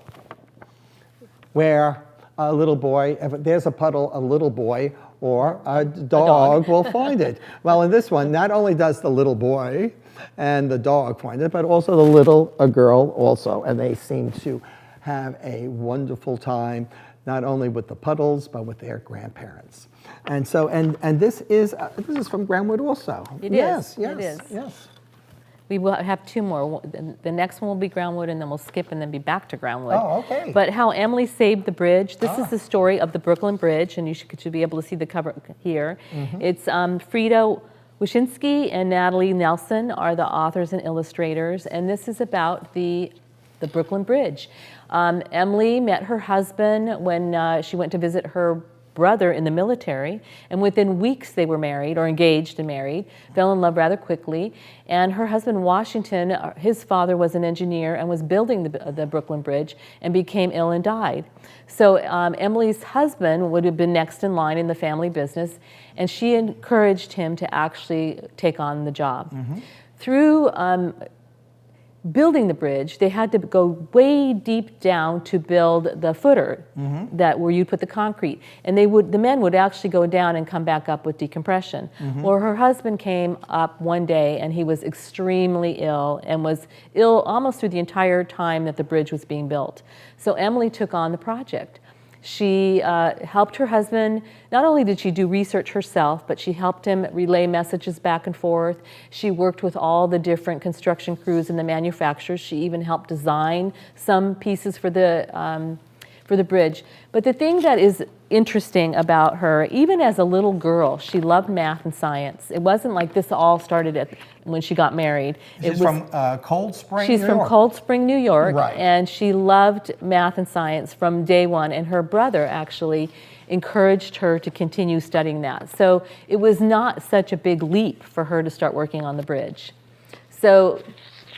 where a little boy, if there's a puddle, a little boy or a dog will find it. Well, in this one, not only does the little boy and the dog find it, but also the little girl also. And they seem to have a wonderful time, not only with the puddles, but with their grandparents. And so, and this is from Groundwood also. It yes, is. It is. Yes. We will have 2 more. The next one will be Groundwood, and then we'll skip and then be back to Groundwood. Oh, okay. But How Emily Saved the Bridge. This is the story of the Brooklyn Bridge, and you should be able to see the cover here. Mm-hmm. It's Frida Wyszynski and Natalie Nelson are the authors and illustrators, and this is about the Brooklyn Bridge. Emily met her husband when she went to visit her brother in the military, and within weeks they were married, or engaged and married, fell in love rather quickly. And her husband, Washington, his father was an engineer and was building the Brooklyn Bridge and became ill and died. So Emily's husband would have been next in line in the family business, and she encouraged him to actually take on the job. Mm-hmm. Through building the bridge, they had to go way deep down to build the footer, that where you put the concrete, and the men would actually go down and come back up with decompression. Mm-hmm. Well, her husband came up one day and he was extremely ill and was ill almost through the entire time that the bridge was being built. So Emily took on the project. She helped her husband. Not only did she do research herself, but she helped him relay messages back and forth. She worked with all the different construction crews and the manufacturers. She even helped design some pieces for the bridge. But the thing that is interesting about her, even as a little girl, she loved math and science. It wasn't like this all started when she got married. She's from Cold Spring, She's New from York. Cold Spring, New York, right. And she loved math and science from day one, and her brother actually encouraged her to continue studying that. So it was not such a big leap for her to start working on the bridge. So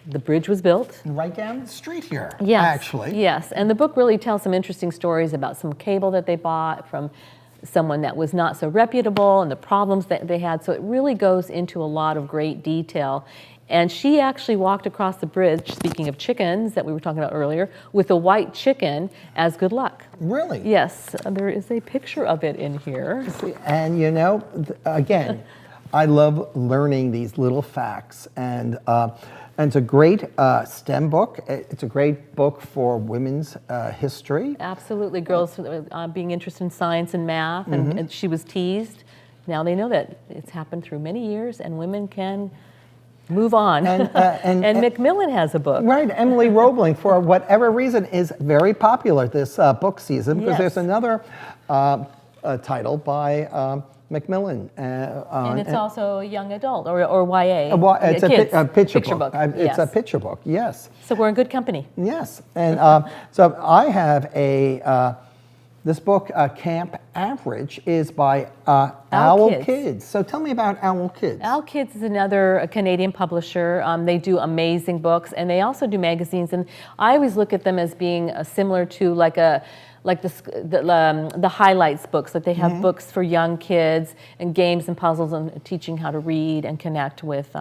the bridge was built. Right down the street here, yes, actually. Yes, and the book really tells some interesting stories about some cable that they bought from someone that was not so reputable and the problems that they had. So it really goes into a lot of great detail. And she actually walked across the bridge, speaking of chickens that we were talking about earlier, with a white chicken as good luck. Really? Yes, there is a picture of it in here. And you know, again, I love learning these little facts, and it's a great STEM book. It's a great book for women's history. Absolutely, girls being interested in science and math, and she was teased. Now they know that it's happened through many years, and women can move on. And Macmillan has a book. Right, Emily Roebling, for whatever reason, is very popular this book season, because Yes. there's another title by Macmillan. And it's also a young adult, or YA. It's kids. a picture book. It's Yes. a picture book, yes. So we're in good company. Yes, and so I have this book, Camp Average, is by Owl Kids. So tell me about Owl Kids. Owl Kids is another Canadian publisher. They do amazing books, and they also do magazines. And I always look at them as being similar to like the highlights books. Like they have books for young kids and games and puzzles and teaching how to read and connect with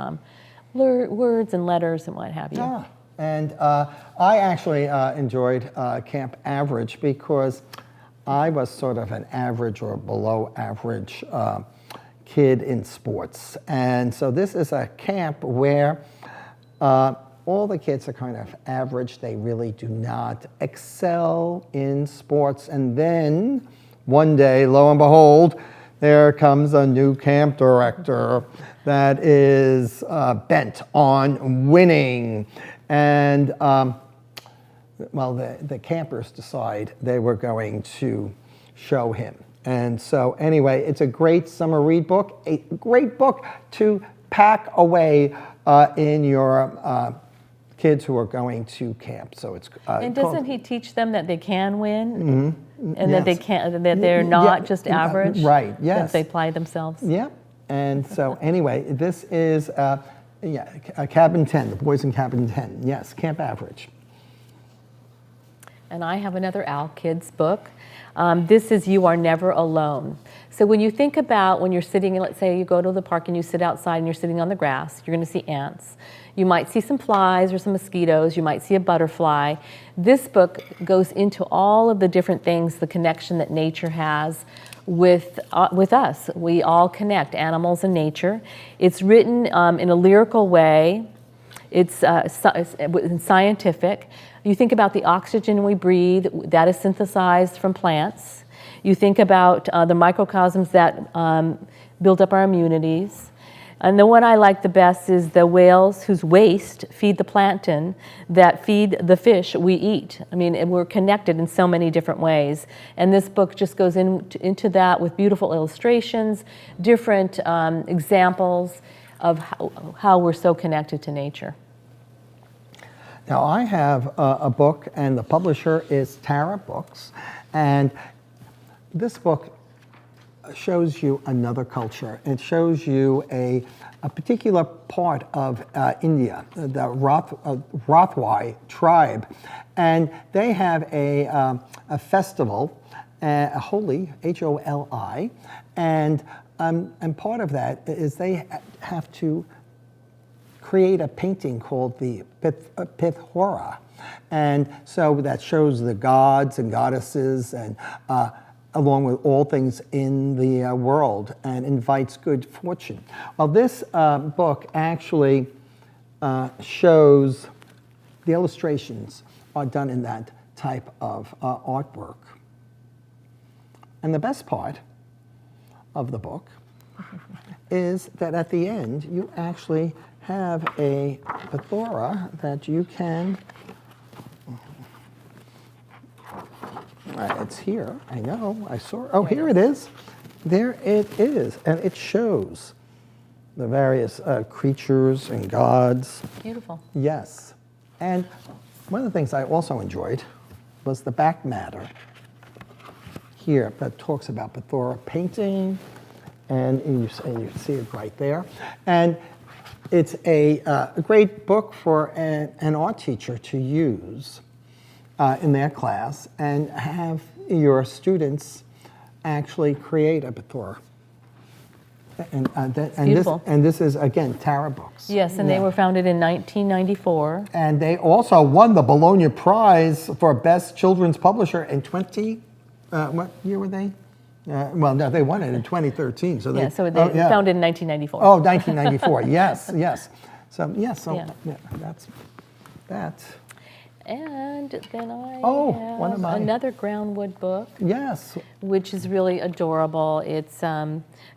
words and letters and what have you. Yeah. And I actually enjoyed Camp Average because I was sort of an average or below average kid in sports. And so this is a camp where all the kids are kind of average. They really do not excel in sports. And then one day, lo and behold, there comes a new camp director that is bent on winning. And well, the campers decide they were going to show him. And so anyway, it's a great summer read book, a great book to pack away in your kids who are going to camp. So it's and doesn't he teach them that they can win, and Yes. that they can, that they're not just average, right? Yes, that they apply themselves. Yeah. And so anyway, this is Cabin 10, the boys in Cabin 10. Yes, Camp Average. And I have another Owl Kids book. This is You Are Never Alone. So when you think about when you're sitting, let's say you go to the park and you sit outside and you're sitting on the grass, you're going to see ants. You might see some flies or some mosquitoes. You might see a butterfly. This book goes into all of the different things, the connection that nature has with us. We all connect, animals and nature. It's written in a lyrical way. It's scientific. You think about the oxygen we breathe, that is synthesized from plants. You think about the microcosms that build up our immunities. And the one I like the best is the whales whose waste feed the plankton that feed the fish we eat. I mean, we're connected in so many different ways. And this book just goes into that with beautiful illustrations, different examples of how we're so connected to nature. Now I have a book, and the publisher is Tara Books, and this book shows you another culture. It shows you a particular part of India, the Rothwai tribe, and they have a festival, Holi, H-O-L-I, and part of that is they have to create a painting called the Pithora, and so that shows the gods and goddesses and along with all things in the world, and invites good fortune. Well, this book actually shows the illustrations are done in that type of artwork. And the best part of the book is that at the end, you actually have a Pithora that you can, it's here, I know, I saw, oh, here it is. There it is, and it shows the various creatures and gods. Beautiful. Yes, and one of the things I also enjoyed was the back matter here that talks about Pithora painting, and you see it right there. And it's a great book for an art teacher to use in their class and have your students actually create a Pithora. beautiful. And this is, again, Tara Books. Yes, and they were founded in 1994. And they also won the Bologna Prize for Best Children's Publisher in what year were they? Well, no, they won it in 2013. So they founded in 1994. Oh, 1994, yes, yes. So, yeah, that's that. And then I one of have my- another Groundwood book, Yes. which is really adorable. It's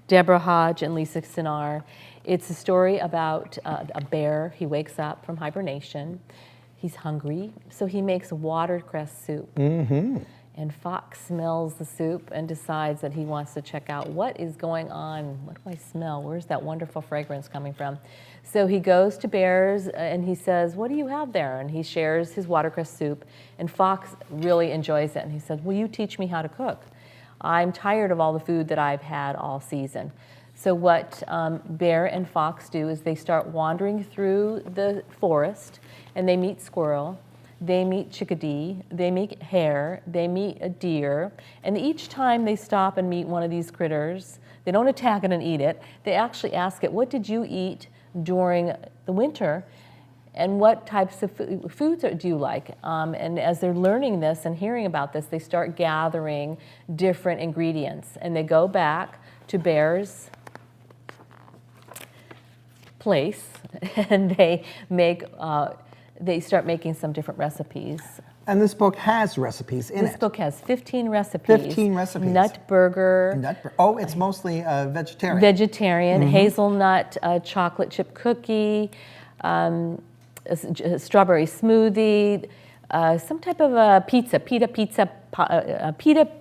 Deborah Hodge and Lisa Sinar. It's a story about a bear. He wakes up from hibernation. He's hungry, so he makes watercress soup. Mm-hmm. And Fox smells the soup and decides that he wants to check out what is going on. What do I smell? Where's that wonderful fragrance coming from? So he goes to Bear's and he says, what do you have there? And he shares his watercress soup. And Fox really enjoys it. And he said, will you teach me how to cook? I'm tired of all the food that I've had all season. So what Bear and Fox do is they start wandering through the forest and they meet squirrel. They meet chickadee, they meet hare, they meet a deer, and each time they stop and meet one of these critters, they don't attack it and eat it. They actually ask it, what did you eat during the winter, and what types of foods do you like? And as they're learning this and hearing about this, they start gathering different ingredients, and they go back to Bear's place, and they make they start making some different recipes. And this book has recipes in it. This book has 15 recipes. 15 recipes. Nut burger. It's mostly vegetarian. Vegetarian, hazelnut chocolate chip cookie, a strawberry smoothie, some type of a pizza, pita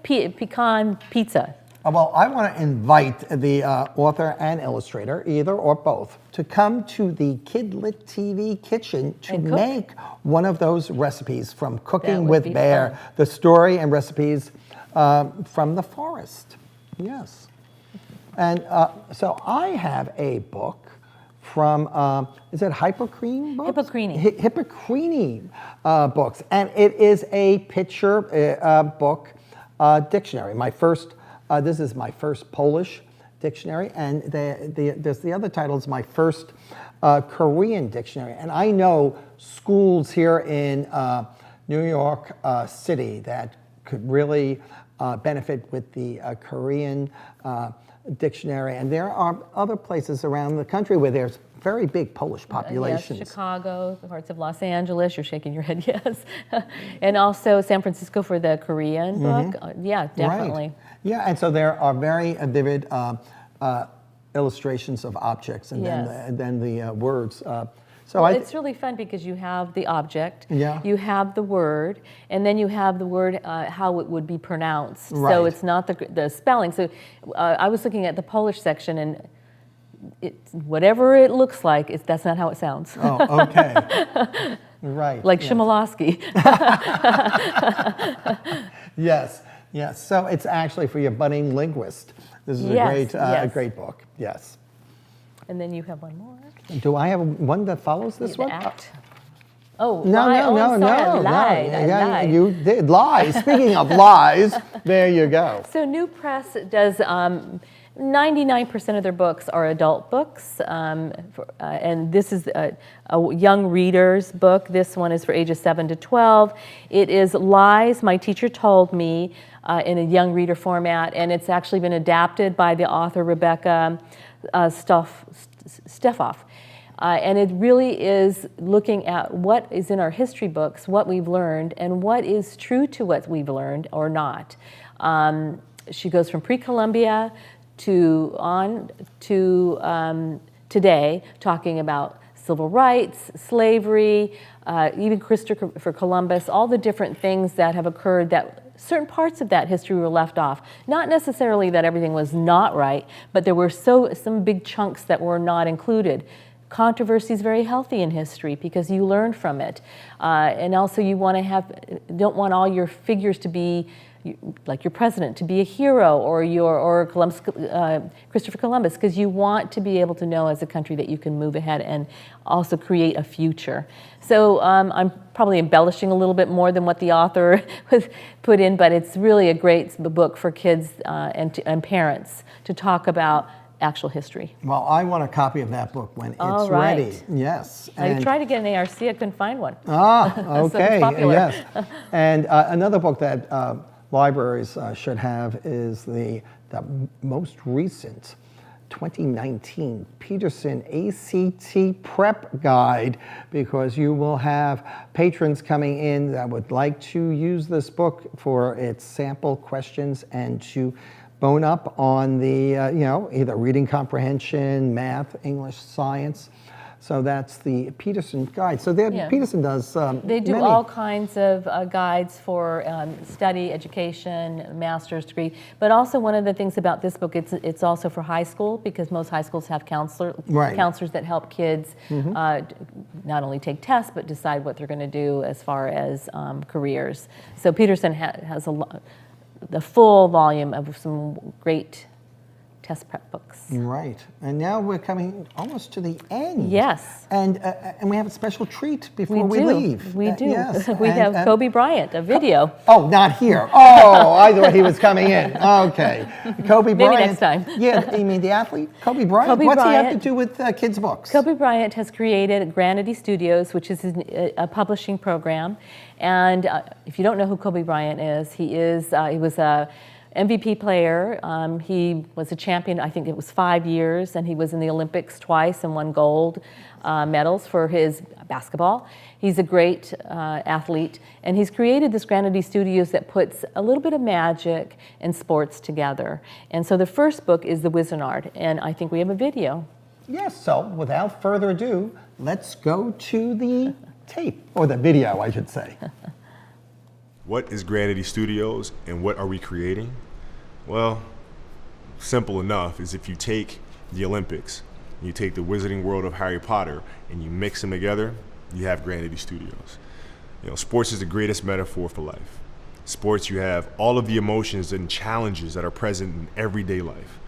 pecan pizza. Well, I want to invite the author and illustrator, either or both, to come to the Kid Lit TV kitchen to make one of those recipes from Cooking with Bear, fun. the story and recipes from the forest. Yes. And so I have a book from, is it Hippocrene books? Hippocrene. Hippocrene books. And it is a picture book dictionary. This is my first Polish dictionary, and the other title is my first Korean dictionary. And I know schools here in New York City that could really benefit with the Korean dictionary. And there are other places around the country where there's very big Polish populations. Yes, Chicago, parts of Los Angeles, you're shaking your head, yes. And also San Francisco for the Korean book. Yeah, definitely. Right. Yeah, and so there are very vivid illustrations of objects and then the words. It's really fun because you have the object, you have the word, and then you have the word how it would be pronounced. Right. So it's not the spelling. So I was looking at the Polish section, and whatever it looks like, that's not how it sounds. Oh, okay. Right. Like Chmilowski. Yes, yes. So it's actually for your budding linguist. This is a great book. Yes. And then you have one more. Do I have one that follows this one? Act. Oh, no. I lied. You did lie. Speaking of lies, there you go. So New Press does 99% of their books are adult books, and this is a young reader's book. This one is for ages 7 to 12. It is Lies My Teacher Told Me in a young reader format, and it's actually been adapted by the author Rebecca Steffoff. And it really is looking at what is in our history books, what we've learned, and what is true to what we've learned or not. She goes from pre-Columbia to today, talking about civil rights, slavery, even Christopher Columbus, all the different things that have occurred that certain parts of that history were left off. Not necessarily that everything was not right, but there were some big chunks that were not included. Controversy is very healthy in history because you learn from it. And also you don't want all your figures to be like your president to be a hero or Christopher Columbus, because you want to be able to know as a country that you can move ahead and also create a future. So I'm probably embellishing a little bit more than what the author put in, but it's really a great book for kids and parents to talk about actual history. Well, I want a copy of that book when All it's right. ready. Yes. I tried to get an ARC, I couldn't find one. Ah, So it's okay. popular. Yes. And another book that libraries should have is the most recent 2019 Peterson ACT Prep Guide, because you will have patrons coming in that would like to use this book for its sample questions and to bone up on the, either reading comprehension, math, English, science. So that's the Peterson Guide. So Yeah. Peterson does They do many. all kinds of guides for study, education, master's degree. But also one of the things about this book, it's also for high school, because most high schools have Right. counselors that help kids not only take tests, but decide what they're going to do as far as careers. So Peterson has the full volume of some great test prep books. Right. And now we're coming almost to the end. Yes. And we have a special treat before we do. leave. We do. Yes. We have Kobe Bryant, a video. Oh, not here. Oh, I thought he was coming in. Okay. Kobe Maybe Bryant. next time. Yeah, you mean the athlete? Kobe Bryant? Kobe What's he have Bryant. to do with kids' books? Kobe Bryant has created Granity Studios, which is a publishing program. And if you don't know who Kobe Bryant is, he was a MVP player. He was a champion, I think it was 5 years, and he was in the Olympics twice and won gold medals for his basketball. He's a great athlete, and he's created this Granity Studios that puts a little bit of magic and sports together. And so the first book is The Wizardard, and I think we have a video. Yes, so without further ado, let's go to the tape, or the video, I should say. What is Granity Studios and what are we creating? Well, simple enough is if you take the Olympics, you take the wizarding world of Harry Potter and you mix them together, you have Granity Studios. Sports is the greatest metaphor for life. Sports, you have all of the emotions and challenges that are present in everyday life.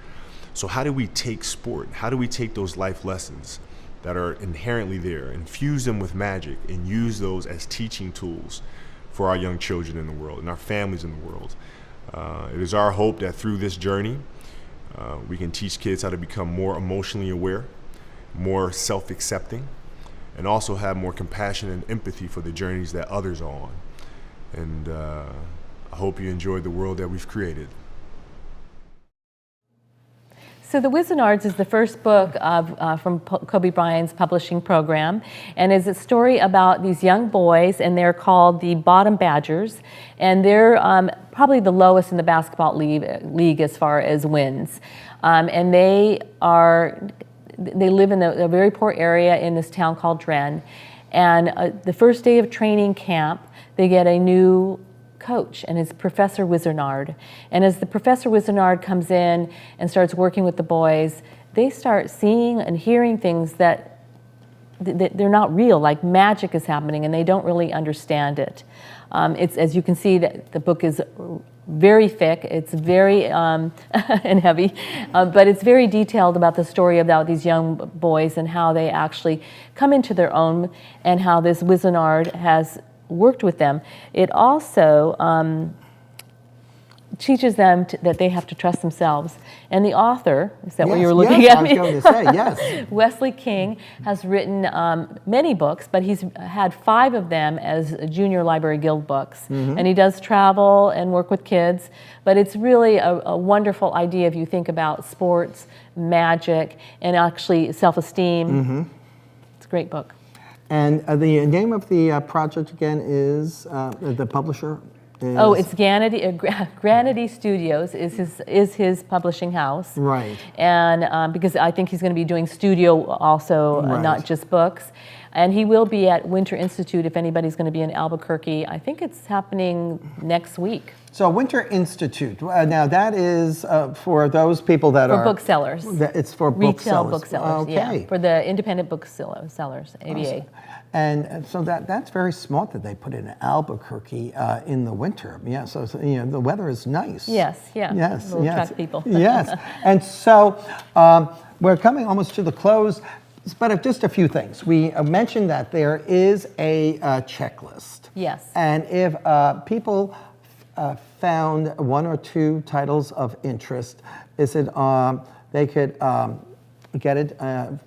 So how do we take sport? How do we take those life lessons that are inherently there, infuse them with magic, and use those as teaching tools for our young children in the world and our families in the world? It is our hope that through this journey, we can teach kids how to become more emotionally aware, more self-accepting, and also have more compassion and empathy for the journeys that others are on. And I hope you enjoyed the world that we've created. So The Wizardards is the first book from Kobe Bryant's publishing program, and is a story about these young boys, and they're called the Bottom Badgers, and they're probably the lowest in the basketball league as far as wins. And they live in a very poor area in this town called Dren, and the first day of training camp, they get a new coach, and it's Professor Wizardard. And as the Professor Wizardard comes in and starts working with the boys, they start seeing and hearing things that they're not real, like magic is happening, and they don't really understand it. It's, as you can see, that the book is very thick, it's very and heavy, but it's very detailed about the story about these young boys and how they actually come into their own, and how this Wizardard has worked with them. It also teaches them that they have to trust themselves. And the author, is that what you were looking at me? I was going to say, yes. Wesley King has written many books, but he's had 5 of them as Junior Library Guild books. And he does travel and work with kids, but it's really a wonderful idea if you think about sports, magic, and actually self-esteem. It's a great book. And the name of the project again is, the publisher is? Oh, it's Granity Studios is his publishing house. Right. And because I think he's going to be doing studio also, Right. not just books. And he will be at Winter Institute if anybody's going to be in Albuquerque. I think it's happening next week. So Winter Institute, now that is for those people that For are... booksellers. It's for Retail booksellers. booksellers, Okay. yeah. For the independent booksellers, ABA. And so that's very smart that they put it in Albuquerque in the winter. Yeah, so the weather is nice. Yes, yeah. Yes, It'll yes. attract people. Yes, and so we're coming almost to the close, but just a few things. We mentioned that there is a checklist. Yes. And if people found 1 or 2 titles of interest, is it they could get it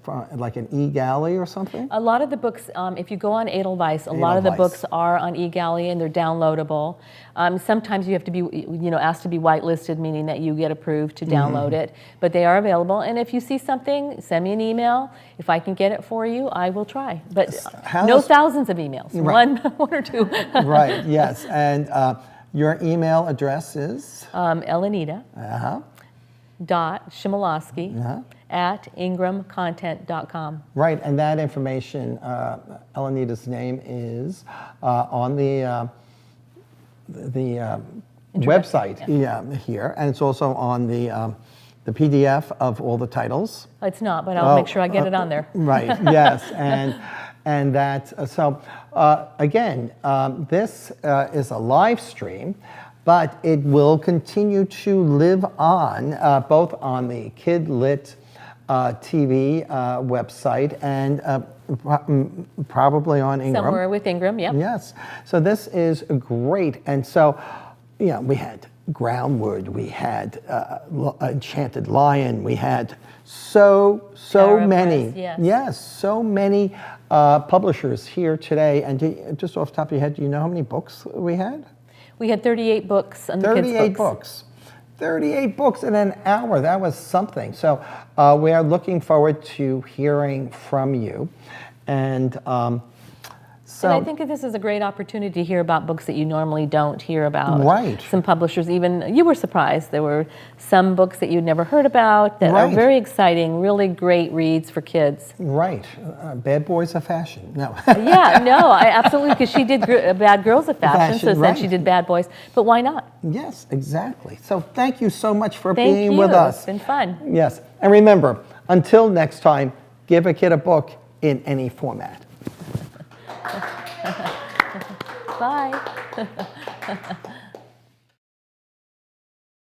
from like an e-galley or something? A lot of the books, if you go on Edelweiss, a lot of the books are on eGalley and they're downloadable. Sometimes you have to be, asked to be whitelisted, meaning that you get approved to download it. But they are available. And if you see something, send me an email. If I can get it for you, I will try. But no thousands of emails. Right. One or two. Right. Yes. And your email address is Elenita. Chmilowski at INGRAMcontent.com. Right, and that information, Elenita's name is on the website here, and it's also on the PDF of all the titles. It's not, but I'll make sure I get it on there. Right. Yes, and that so again, this is a live stream. But it will continue to live on, both on the Kid Lit TV website and probably on Ingram. Somewhere with Ingram, yeah. Yes. So this is great. And so, we had Groundwork, we had Enchanted Lion, we had so many. Press, yes. Yes, so many publishers here today. And just off the top of your head, do you know how many books we had? We had 38 books on the kids' books. 38 books. 38 books in an hour. That was something. So we are looking forward to hearing from you. And and I think this is a great opportunity to hear about books that you normally don't hear about. Right. Some publishers, even you were surprised. There were some books that you'd never heard about that are Right. very exciting, really great reads for kids. Right. Bad Boys of Fashion. No. Yeah, no, I absolutely, because she did Bad Girls of Fashion, so then she did Bad Boys. But why not? Yes, exactly. So thank you so much for Thank being you. with us. It's been fun. Yes. And remember, until next time, give a kid a book in any format. Bye.